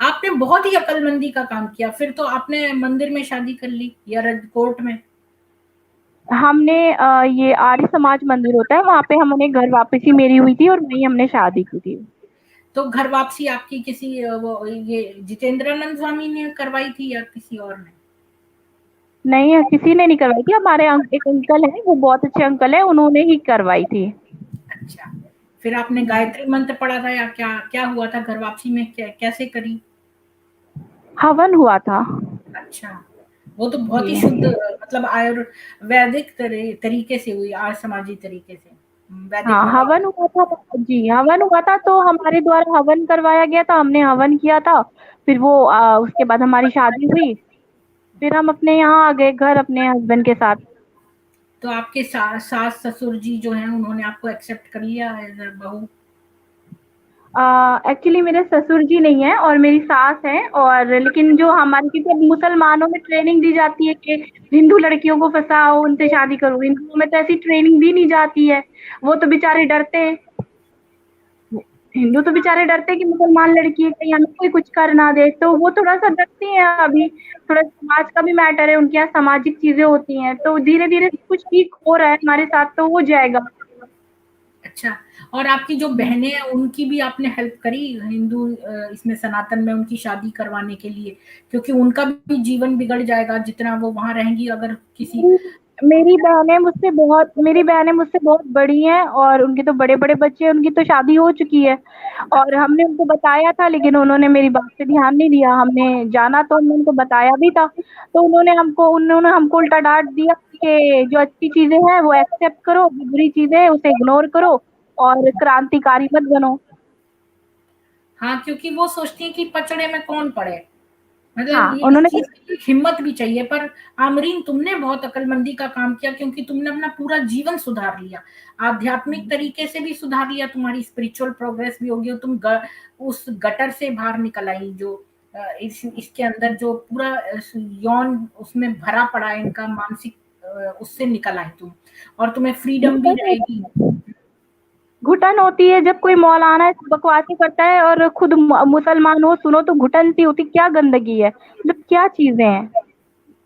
आपने बहुत ही अकलमंदी का काम किया, फिर तो आपने मंदिर में शादी कर ली या कोर्ट में? हमने ये आर्य समाज मंदिर होता है, वहाँ पे हमने घर वापसी मेरी हुई थी और वहीं हमने शादी की थी। तो घर वापसी आपकी किसी वो ये जितेंद्रानंद स्वामी ने करवाई थी या किसी और ने? नहीं, किसी ने नहीं करवाई थी। हमारे एक अंकल हैं, वो बहुत अच्छे अंकल हैं, उन्होंने ही करवाई थी। अच्छा, फिर आपने गायत्री मंत्र पढ़ा था या क्या क्या हुआ था घर वापसी में, कैसे करी? हवन हुआ था। अच्छा, वो तो बहुत जी। ही शुद्ध, मतलब आयुर्वेदिक तरीके से हुई, आर्य समाजी तरीके से, वैदिक हाँ, नहीं हवन हुआ। हुआ था। जी, हवन हुआ था, तो हमारे द्वारा हवन करवाया गया था, हमने हवन किया था। फिर वो उसके बाद हमारी शादी हुई। फिर हम अपने यहाँ आ गए घर अपने हस्बैंड के साथ। तो आपके सास ससुर जी जो हैं, उन्होंने आपको एक्सेप्ट कर लिया एज अ बहू? एक्चुअली मेरे ससुर जी नहीं हैं और मेरी सास है। और लेकिन जो हमारे, क्योंकि मुसलमानों में ट्रेनिंग दी जाती है कि हिंदू लड़कियों को फँसाओ, उनसे शादी करो। हिंदुओं में तो ऐसी ट्रेनिंग दी नहीं जाती है। वो तो बेचारे डरते हैं। हिंदू तो बेचारे डरते हैं कि मुसलमान लड़की है, कहीं हमें कोई कुछ कर ना दे, तो वो थोड़ा-सा डरती हैं अभी। थोड़ा समाज का भी मैटर है, उनके यहाँ सामाजिक चीज़ें होती हैं, तो धीरे-धीरे सब कुछ ठीक हो रहा है हमारे साथ, तो हो जाएगा। अच्छा, और आपकी जो बहनें हैं, उनकी भी आपने हेल्प करी हिंदू इसमें सनातन में उनकी शादी करवाने के लिए? क्योंकि उनका भी जीवन बिगड़ जाएगा जितना वो वहाँ रहेंगी, अगर किसी मेरी बहनें मुझसे बहुत बड़ी हैं और उनके तो बड़े-बड़े बच्चे हैं, उनकी तो शादी हो चुकी है। और हमने उनको बताया था, लेकिन उन्होंने मेरी बात पे ध्यान नहीं दिया। हमने जाना तो हमने उनको बताया भी था, तो उन्होंने हमको उल्टा डाँट दिया कि जो अच्छी चीज़ें हैं वो एक्सेप्ट करो, जो बुरी चीज़ें हैं उसे इग्नोर करो और क्रांतिकारी मत बनो। हाँ, क्योंकि वो सोचती हैं कि पचड़े में कौन पड़े। मतलब हाँ, ये इस उन्होंने चीज़ के लिए हिम्मत भी चाहिए, पर आमरीन तुमने बहुत अक्लमंदी का काम किया, क्योंकि तुमने अपना पूरा जीवन सुधार लिया। आध्यात्मिक तरीके से भी सुधार लिया, तुम्हारी स्पिरिचुअल प्रोग्रेस भी होगी और तुम उस गटर से बाहर निकल आई जो इसके अंदर जो पूरा यौन उसमें भरा पड़ा है इनका मानसिक, उससे निकल आई तुम, और तुम्हें फ्रीडम भी घुटन रहेगी। घुटन होती है जब कोई मौलाना ऐसी बकवासें करता है और खुद मुसलमान हो, सुनो तो घुटन सी होती। क्या गंदगी है, मतलब क्या चीजें हैं।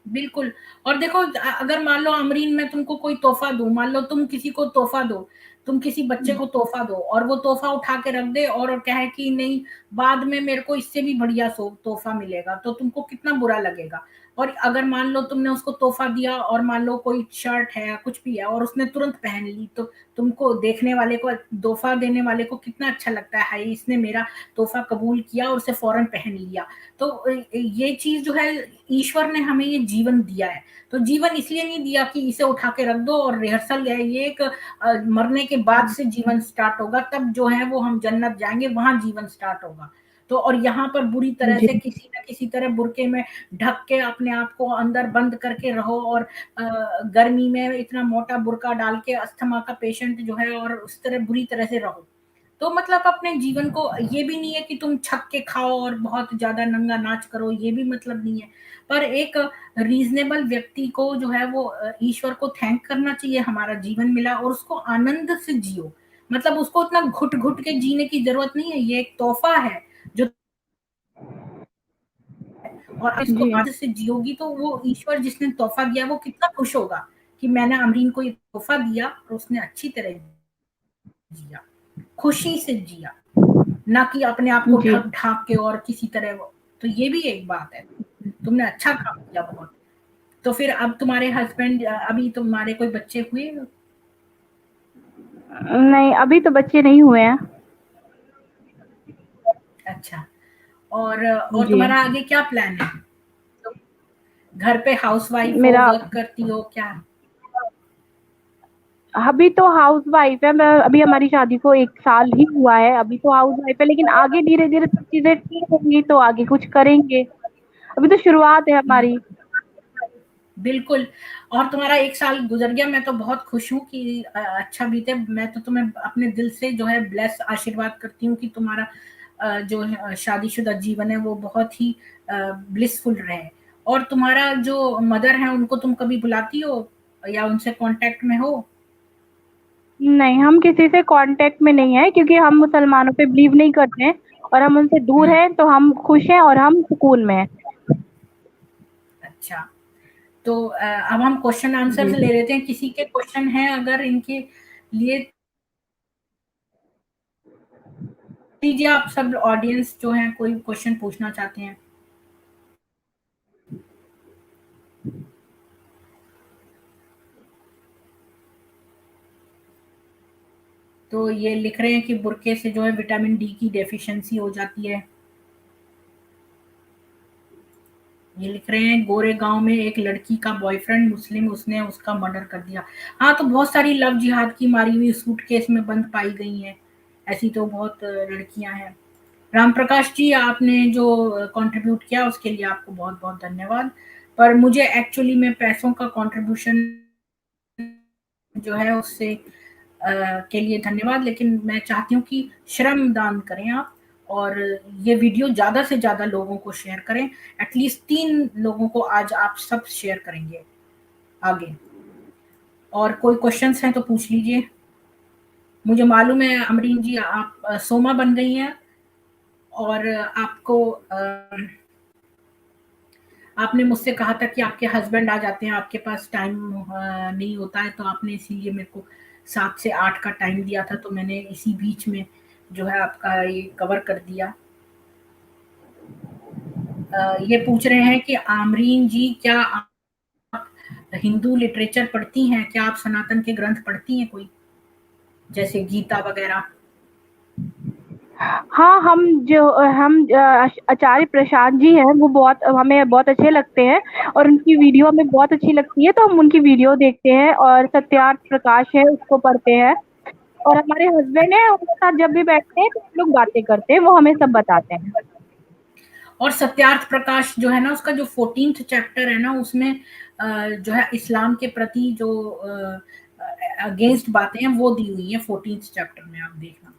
बिल्कुल। और देखो, अगर मान लो अमरीन मैं तुमको कोई तोहफा दूं, मान लो तुम किसी को तोहफा दो, तुम किसी बच्चे को तोहफा दो और वो तोहफा उठा के रख दे और कहे कि नहीं, बाद में मेरे को इससे भी बढ़िया तोहफा मिलेगा, तो तुमको कितना बुरा लगेगा। और अगर मान लो तुमने उसको तोहफा दिया और मान लो कोई शर्ट है या कुछ भी है और उसने तुरंत पहन ली, तो तुमको देखने वाले को, तोहफा देने वाले को कितना अच्छा लगता है, हाय इसने मेरा तोहफा कबूल किया और उसे फौरन पहन लिया। तो ये चीज जो है, ईश्वर ने हमें ये जीवन दिया है, तो जीवन इसलिए नहीं दिया कि इसे उठा के रख दो और रिहर्सल है, ये एक मरने के बाद से जीवन स्टार्ट होगा, तब जो है वो हम जन्नत जाएंगे, वहां जीवन स्टार्ट होगा। तो और यहाँ पर बुरी तरह जी। से किसी न किसी तरह बुरके में ढक के अपने आप को अंदर बंद करके रहो, और गर्मी में इतना मोटा बुरका डाल के अस्थमा का पेशेंट जो है और उस तरह बुरी तरह से रहो। तो मतलब अपने जीवन को, ये भी नहीं है कि तुम छक के खाओ और बहुत ज्यादा नंगा नाच करो, ये भी मतलब नहीं है। पर एक रीजनेबल व्यक्ति को जो है वो ईश्वर को थैंक करना चाहिए, हमारा जीवन मिला और उसको आनंद से जियो। मतलब उसको उतना घुट घुट के जीने की जरूरत नहीं है, ये एक तोहफा है जो, और इसको जी। आदत से जियोगी तो वो ईश्वर जिसने तोहफा दिया वो कितना खुश होगा कि मैंने अमरीन को ये तोहफा दिया और उसने अच्छी तरह जिया, खुशी से जिया, ना कि अपने आप को जी। ढक ढाक के और किसी तरह तो ये भी एक बात है। तुमने अच्छा काम किया बहुत। तो फिर अब तुम्हारे हस्बैंड, अभी तुम्हारे कोई बच्चे हुए? नहीं, अभी तो बच्चे नहीं हुए हैं। अच्छा, और जी। तुम्हारा आगे क्या प्लान है? तुम घर पे हाउसवाइफ हो, मेरा वर्क करती हो क्या? अभी तो हाउस वाइफ है, मैं अभी हमारी शादी को 1 साल ही हुआ है, अभी तो हाउस वाइफ है, लेकिन आगे धीरे-धीरे सब चीज़ें ठीक होंगी तो आगे कुछ करेंगे। अभी तो शुरुआत है हुँ, हमारी। बिल्कुल। और तुम्हारा 1 साल गुज़र गया, मैं तो बहुत खुश हूँ कि अच्छा बीते। मैं तो तुम्हें अपने दिल से जो है ब्लेस आशीर्वाद करती हूँ कि तुम्हारा जो है शादीशुदा जीवन है वो बहुत ही ब्लिसफुल रहे। और तुम्हारा जो मदर है उनको तुम कभी बुलाती हो या उनसे कॉन्टैक्ट में हो? नहीं, हम किसी से कॉन्टैक्ट में नहीं है, क्योंकि हम मुसलमानों पे बिलीव नहीं करते हैं और हम उनसे दूर हुँ, हैं, तो हम खुश हैं और हम सुकून में हैं। अच्छा। तो अब हम क्वेश्चन आंसर्स जी। ले लेते हैं। किसी के क्वेश्चन हैं अगर इनके लिए लीजिए, आप सब ऑडियंस जो हैं कोई क्वेश्चन पूछना चाहते हैं? तो ये लिख रहे हैं कि बुर्के से जो है विटामिन डी की डेफिशिएंसी हो जाती है। ये लिख रहे हैं गोरे गांव में एक लड़की का बॉयफ्रेंड मुस्लिम, उसने उसका मर्डर कर दिया। हाँ, तो बहुत सारी लव जिहाद की मारी हुई सूटकेस में बंद पाई गई हैं। ऐसी तो बहुत लड़कियां हैं। राम प्रकाश जी, आपने जो कंट्रीब्यूट किया उसके लिए आपको बहुत बहुत धन्यवाद। पर मुझे एक्चुअली में पैसों का कंट्रीब्यूशन जो है उससे के लिए धन्यवाद, लेकिन मैं चाहती हूँ कि श्रम दान करें आप और ये वीडियो ज़्यादा से ज़्यादा लोगों को शेयर करें। एटलीस्ट 3 लोगों को आज आप सब शेयर करेंगे आगे। और कोई क्वेश्चंस हैं तो पूछ लीजिए। मुझे मालूम है अमरीन जी आप सोमा बन गई हैं और आपको आपने मुझसे कहा था कि आपके हस्बैंड आ जाते हैं, आपके पास टाइम नहीं होता है, तो आपने इसीलिए मेरे को 7 से 8 का टाइम दिया था, तो मैंने इसी बीच में जो है आपका ये कवर कर दिया। ये पूछ रहे हैं कि आमरीन जी क्या आप हिंदू लिटरेचर पढ़ती हैं? क्या आप सनातन के ग्रंथ पढ़ती हैं कोई? जैसे गीता वगैरह? हाँ, आचार्य प्रसाद जी हैं, वो बहुत हमें बहुत अच्छे लगते हैं और उनकी वीडियो हमें बहुत अच्छी लगती है, तो हम उनकी वीडियो देखते हैं और सत्यार्थ प्रकाश है उसको पढ़ते हैं। और हमारे हस्बैंड हैं, उनके साथ जब भी बैठते हैं तो हम लोग बातें करते हैं, वो हमें सब बताते हैं। और सत्यार्थ प्रकाश जो है ना उसका जो 14th चैप्टर है ना उसमें जो है इस्लाम के प्रति जो अगेंस्ट बातें हैं वो दी हुई है 14th चैप्टर में, आप देखना।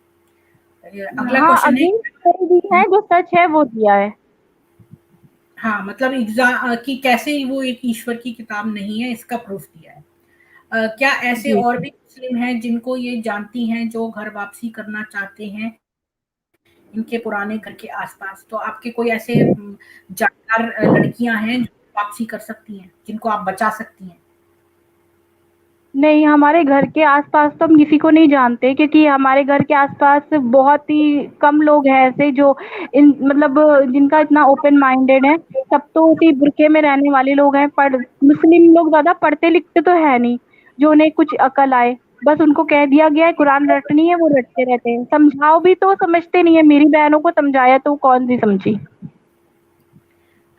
अगला हाँ, क्वेश्चन है। अगेंस्ट नहीं दी है, जो सच है वो दिया है। हाँ, मतलब एग्जाम कि कैसे वो एक ईश्वर की किताब नहीं है इसका प्रूफ दिया है। क्या ऐसे जी। और भी मुस्लिम हैं जिनको ये जानती हैं जो घर वापसी करना चाहते हैं इनके पुराने घर के आसपास? तो आपके कोई ऐसे जानकार लड़कियां हैं जो वापसी कर सकती हैं, जिनको आप बचा सकती हैं? नहीं, हमारे घर के आस-पास तो हम किसी को नहीं जानते, क्योंकि हमारे घर के आस-पास बहुत ही कम लोग हैं ऐसे जो इन मतलब जिनका इतना ओपन माइंडेड है। सब तो उसी बुर्के में रहने वाले लोग हैं, मुस्लिम लोग ज़्यादा पढ़ते-लिखते तो है नहीं, जो उन्हें कुछ अकल आए। बस उनको कह दिया गया है कुरान रटनी है, वो रटते रहते हैं। समझाओ भी तो समझते नहीं है, मेरी बहनों को समझाया तो कौन-सी समझी।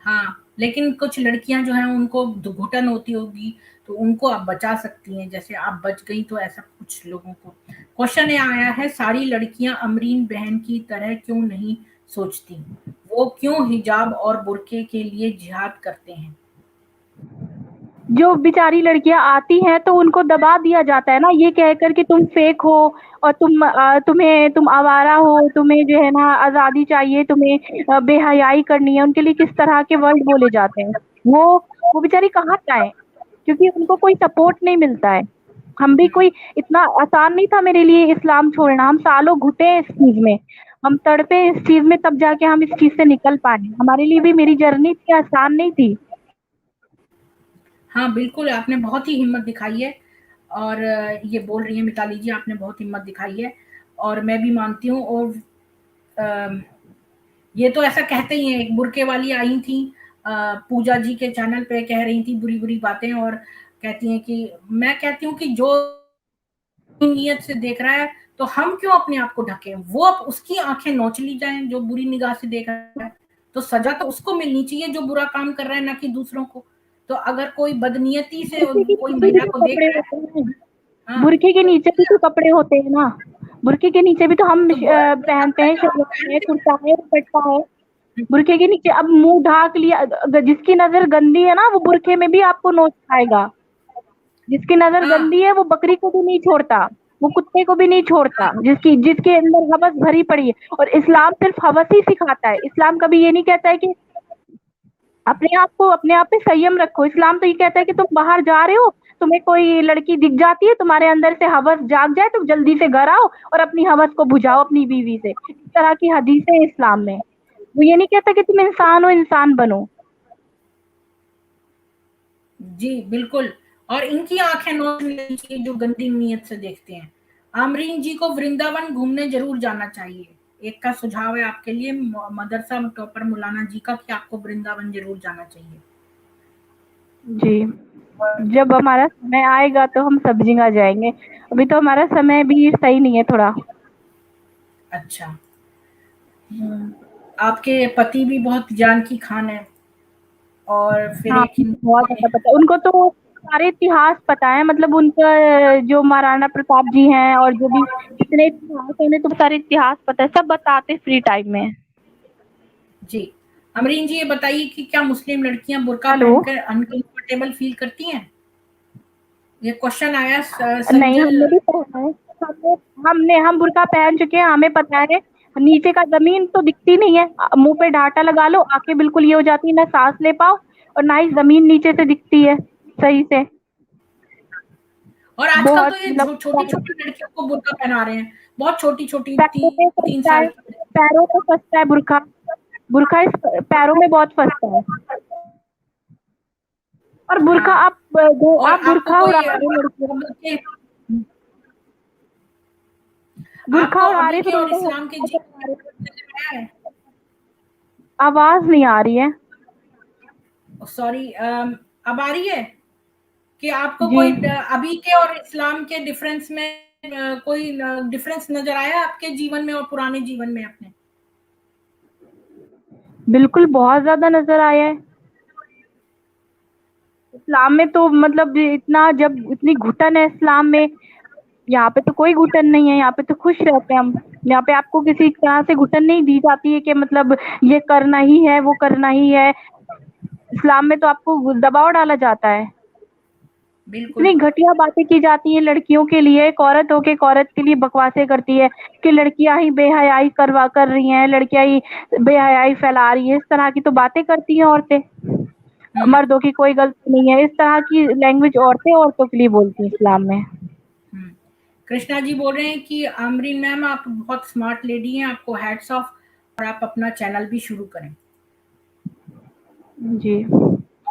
हाँ, लेकिन कुछ लड़कियां जो हैं उनको घुटन होती होगी, तो उनको आप बचा सकती हैं, जैसे आप बच गई तो ऐसा कुछ लोगों को। क्वेश्चन ये आया है, सारी लड़कियां अमरीन बहन की तरह क्यों नहीं सोचती? वो क्यों हिजाब और बुर्के के लिए जिहाद करते हैं? जो बेचारी लड़कियां आती हैं तो उनको दबा दिया जाता है ना, ये कहकर कि तुम फेक हो और तुम आवारा हो, तुम्हें जो है ना आज़ादी चाहिए, तुम्हें बेहयाई करनी है। उनके लिए किस तरह के वर्ड बोले जाते हैं। वो वो बेचारी कहाँ जाए, क्योंकि उनको कोई सपोर्ट नहीं मिलता है। हम भी कोई इतना आसान नहीं था मेरे लिए इस्लाम छोड़ना, हम सालों घुटे हैं इस चीज़ में, हम तड़पे इस चीज़ में, तब जाके हम इस चीज़ से निकल पाए। हमारे लिए भी मेरी जर्नी इतनी आसान नहीं थी। हाँ, बिल्कुल, आपने बहुत ही हिम्मत दिखाई है और ये बोल रही हैं मिताली जी आपने बहुत हिम्मत दिखाई है और मैं भी मानती हूँ। और अ, ये तो ऐसा कहते ही हैं, एक बुर्के वाली आई थी पूजा जी के चैनल पे, कह रही थी बुरी-बुरी बातें और कहती हैं कि मैं कहती हूँ कि जो नीयत से देख रहा है, तो हम क्यों अपने आप को ढकें? वो अब उसकी आँखें नोच ली जाएँ जो बुरी निगाह से देख रहा है, तो सज़ा तो उसको मिलनी चाहिए जो बुरा काम कर रहा है, ना कि दूसरों को। तो अगर कोई बदनीयती से किसी की कोई किसी के महिला जो को देख कपड़े रहा है, होते हैं, हाँ। बुरखे के नीचे भी तो कपड़े होते हैं ना, बुरखे के नीचे भी तो हम तो पहनते हैं, आप शलवार है, पहनते कुर्ता है, दुपट्टा है। हैं। बुरखे के नीचे अब मुंह ढाक लिया, जिसकी नजर गंदी है ना वो बुरखे में भी आपको नोच खाएगा। जिसकी नजर हाँ, गंदी है वो बकरी को भी नहीं छोड़ता, वो कुत्ते को भी नहीं छोड़ता, जिसकी जिसके अंदर हवस भरी पड़ी है। और इस्लाम सिर्फ हवस ही सिखाता है, इस्लाम कभी ये नहीं कहता है कि अपने आप पे संयम रखो। इस्लाम तो ये कहता है कि तुम बाहर जा रहे हो, तुम्हें कोई लड़की दिख जाती है, तुम्हारे अंदर से हवस जाग जाए, तुम जल्दी से घर आओ और अपनी हवस को बुझाओ अपनी बीवी से। इस तरह की हदीसें हैं इस्लाम में। वो ये नहीं कहता कि तुम इंसान हो, इंसान बनो। जी बिल्कुल। और इनकी आंखें नोच लेनी चाहिए जो गंदी नीयत से देखते हैं। आमरीन जी को वृंदावन घूमने जरूर जाना चाहिए। एक का सुझाव है आपके लिए मदरसा टॉपर मौलाना जी का कि आपको वृंदावन जरूर जाना चाहिए। जी, जब हमारा समय आएगा तो हम सब जगह जाएंगे, अभी तो हमारा समय भी सही नहीं है थोड़ा। अच्छा। आपके पति भी बहुत ज्ञान की खान है, और फिर हाँ, एक बहुत हिंदू ज़्यादा पता है। उनको तो सारे इतिहास पता है, मतलब उनका जो महाराणा प्रताप जी हैं और जो भी जितने इतिहास हैं, उन्हें तो सारे इतिहास पता है, सब बताते फ्री टाइम में। जी। अमरीन जी ये बताइए कि क्या मुस्लिम लड़कियां बुर्का हेलो। पहनकर अनकंफर्टेबल फील करती हैं? ये क्वेश्चन आया नहीं, संजल। हमने भी पहना है। हम बुर्का पहन चुके हैं, हमें पता है। नीचे का ज़मीन तो दिखती नहीं है, मुँह पे डाँटा लगा लो, आँखें बिल्कुल ये हो जाती है, ना साँस ले पाओ और ना ही ज़मीन नीचे से दिखती है सही से। और आजकल तो बहुत ये मतलब छोटी-छोटी लड़कियों को बुर्का पहना रहे हैं। बहुत छोटी-छोटी पैरों में 3 फँसता साल है, की। पैरों में फँसता है बुर्का। बुर्का इस पैरों में बहुत फँसता है। और बुर्का हाँ, और आप आपको बुर्का कोई उड़ा रहे हो लड़कियों, अभी के बुर्का आपको उड़ा अभी रहे के हो तो और उल्टे इस्लाम के हाथ जीवन चढ़ा में रहे फ़र्क नज़र आया है? हो। आवाज़ नहीं आ रही है। सॉरी, अब आ रही है? कि आपको जी, कोई अभी के और इस्लाम के डिफरेंस में कोई डिफरेंस नज़र आया आपके जीवन में और पुराने जीवन में अपने? बिल्कुल बहुत ज़्यादा नज़र आया है। इस्लाम में तो मतलब इतना, जब इतनी घुटन है इस्लाम में, यहाँ पे तो कोई घुटन नहीं है, यहाँ पे तो खुश रहते हैं हम। यहाँ पे आपको किसी तरह से घुटन नहीं दी जाती है कि मतलब ये करना ही है, वो करना ही है। इस्लाम में तो आपको दबाव डाला जाता है। बिल्कुल। इतनी घटिया बातें की जाती हैं लड़कियों के लिए, एक औरत होके एक औरत के लिए बकवासें करती है कि लड़कियां ही बेहयाई कर रही हैं, लड़कियां ही बेहयाई फैला रही है, इस तरह की तो बातें करती हैं औरतें। हुँ, मर्दों की कोई गलती नहीं है, इस तरह की लैंग्वेज औरतें औरतों के लिए बोलती हैं इस्लाम में। हुँ। कृष्णा जी बोल रहे हैं कि आमरीन मैम आप बहुत स्मार्ट लेडी हैं, आपको हैट्स ऑफ, और आप अपना चैनल भी शुरू करें। जी।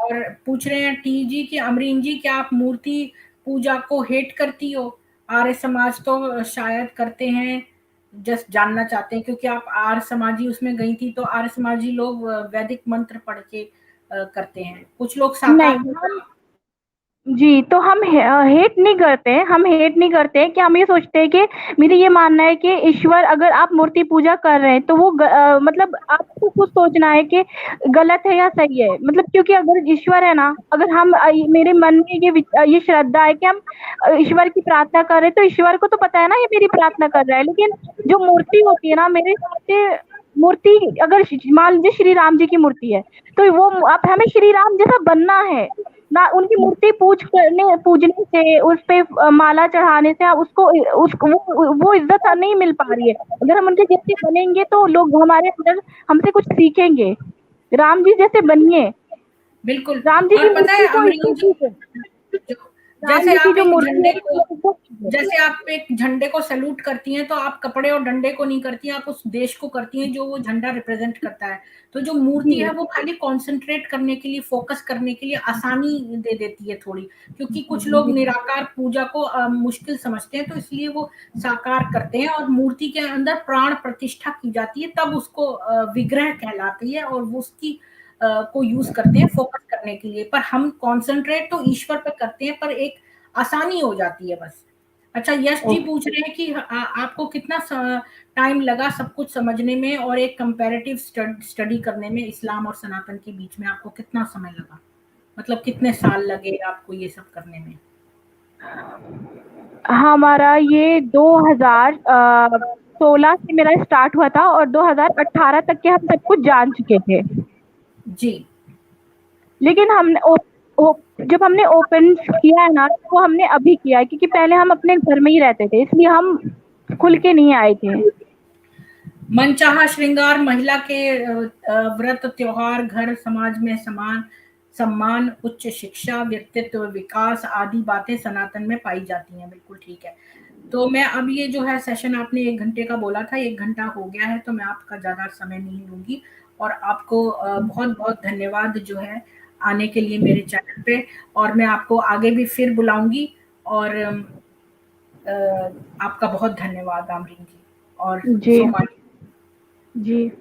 और पूछ रहे हैं टी जी कि अमरीन जी क्या आप मूर्ति पूजा को हेट करती हो? आर्य समाज तो शायद करते हैं, जस्ट जानना चाहते हैं क्योंकि आप आर्य समाजी उसमें गई थी, तो आर्य समाजी लोग वैदिक मंत्र पढ़ के करते हैं। कुछ लोग साकार नहीं, पूजा। जी, तो हम हेट नहीं करते हैं, हम हेट नहीं करते हैं कि हम ये सोचते हैं कि मेरा ये मानना है कि ईश्वर, अगर आप मूर्ति पूजा कर रहे हैं तो वो मतलब आपको खुद सोचना है कि गलत है या सही है। मतलब क्योंकि अगर ईश्वर है ना, अगर हम मेरे मन में ये श्रद्धा है कि हम ईश्वर की प्रार्थना कर रहे हैं, तो ईश्वर को तो पता है ना ये मेरी प्रार्थना कर रहा है। लेकिन जो मूर्ति होती है ना, मेरे हिसाब से मूर्ति, अगर मान लीजिए श्री राम जी की मूर्ति है, तो वो अब हमें श्री राम जैसा बनना है ना। उनकी मूर्ति पूजने से, उस पे माला चढ़ाने से उसको वो इज्जत नहीं मिल पा रही है। अगर हम उनके जैसे बनेंगे तो लोग हमारे अंदर हमसे कुछ सीखेंगे। राम जी जैसे बनिए। बिल्कुल। राम जी की और पता है मूर्ति को अमरीन इज्जत जी, दीजिए। जो राम जी की जो मूर्ति है उसको इज्जत दीजिए। जैसे आप एक झंडे को सैल्यूट करती हैं, तो आप कपड़े और डंडे को नहीं करती हैं, आप उस देश को करती हैं जो वो झंडा रिप्रेजेंट करता है। तो जो मूर्ति जी, है वो खाली कंसंट्रेट करने के लिए, फोकस करने के लिए आसानी दे देती है थोड़ी, क्योंकि कुछ लोग जी, निराकार पूजा को मुश्किल समझते हैं, तो इसलिए वो साकार करते हैं और मूर्ति के अंदर प्राण प्रतिष्ठा की जाती है, तब उसको विग्रह कहलाती है और वो उसकी को यूज करते हैं फोकस करने के लिए। पर हम कंसंट्रेट तो ईश्वर पर करते हैं, पर एक आसानी हो जाती है बस। अच्छा, यश जी ओके। पूछ रहे हैं कि आपको कितना टाइम लगा सब कुछ समझने में और एक कंपैरेटिव स्टडी करने में, इस्लाम और सनातन के बीच में आपको कितना समय लगा? मतलब कितने साल लगे आपको ये सब करने में? हमारा ये 2016 से मेरा स्टार्ट हुआ था और 2018 तक के हम सब कुछ जान चुके थे। जी। लेकिन हमने जब हमने ओपन किया है ना, तो वो हमने अभी किया है, क्योंकि पहले हम अपने घर में ही रहते थे, इसलिए हम खुल के नहीं आए थे। मनचाहा श्रृंगार, महिला के व्रत, त्योहार, घर समाज में समान सम्मान, उच्च शिक्षा, व्यक्तित्व विकास आदि बातें सनातन में पाई जाती हैं। बिल्कुल ठीक है। तो मैं अब ये जो है सेशन आपने 1 घंटे का बोला था, 1 घंटा हो गया है, तो मैं आपका ज़्यादा समय नहीं लूँगी और आपको बहुत-बहुत धन्यवाद जो है आने के लिए मेरे चैनल पे, और मैं आपको आगे भी फिर बुलाऊँगी, और अ, आपका बहुत धन्यवाद आमरीन जी और जी। सोमा जी। जी।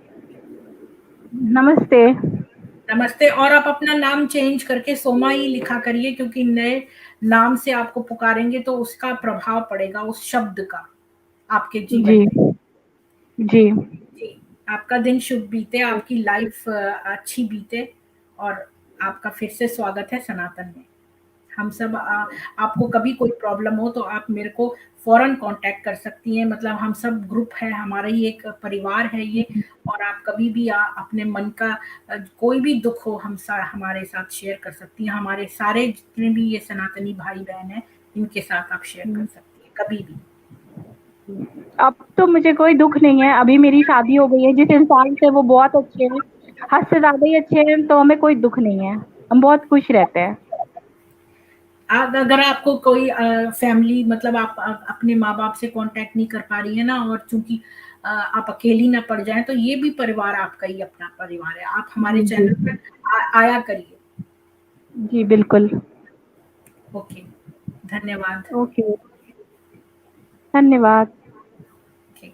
नमस्ते। नमस्ते। और आप अपना नाम चेंज करके सोमा ही लिखा करिए, क्योंकि नए नाम से आपको पुकारेंगे तो उसका प्रभाव पड़ेगा उस शब्द का आपके जीवन जी। में। जी। जी, आपका दिन शुभ बीते, आपकी लाइफ अच्छी बीते, और आपका फिर से स्वागत है सनातन में। हम सब आपको कभी कोई प्रॉब्लम हो तो आप मेरे को फ़ौरन कॉन्टैक्ट कर सकती हैं, मतलब हम सब ग्रुप है, हमारा ही एक परिवार है ये, और आप कभी भी अपने मन का कोई भी दुख हो हमारे साथ शेयर कर सकती हैं। हमारे सारे जितने भी ये सनातनी भाई-बहन हैं, इनके साथ आप शेयर कर सकती हैं, कभी भी। अब तो मुझे कोई दुख नहीं है, अभी मेरी शादी हो गई है, जिस इंसान से वो बहुत अच्छे हैं, हद से ज़्यादा ही अच्छे हैं, तो हमें कोई दुख नहीं है, हम बहुत खुश रहते हैं। अगर आपको कोई फैमिली, मतलब आप अपने माँ-बाप से कॉन्टैक्ट नहीं कर पा रही हैं ना, और चूँकि आप अकेली ना पड़ जाएँ, तो ये भी परिवार आपका ही अपना परिवार है। आप हमारे जी, चैनल जी। पर आया करिए। जी, बिल्कुल। ओके, धन्यवाद। ओके, धन्यवाद। ओके,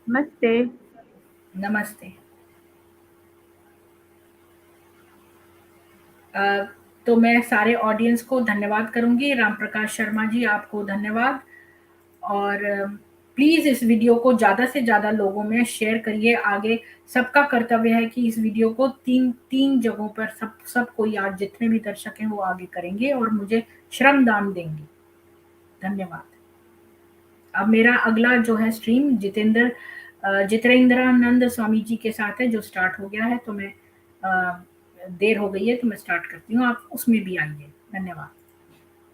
नमस्ते। नमस्ते। अ, तो मैं सारे ऑडियंस को धन्यवाद करूँगी। राम प्रकाश शर्मा जी, आपको धन्यवाद, और प्लीज़ इस वीडियो को ज़्यादा से ज़्यादा लोगों में शेयर करिए आगे। सबका कर्तव्य है कि इस वीडियो को 3 जगहों पर सब कोई, आज जितने भी दर्शक हैं वो आगे करेंगे और मुझे श्रमदान देंगे। धन्यवाद। अब मेरा अगला जो है स्ट्रीम जितेंद्रानंद स्वामी जी के साथ है, जो स्टार्ट हो गया है, तो मैं देर हो गई है तो मैं स्टार्ट करती हूँ, आप उसमें भी आइए। धन्यवाद।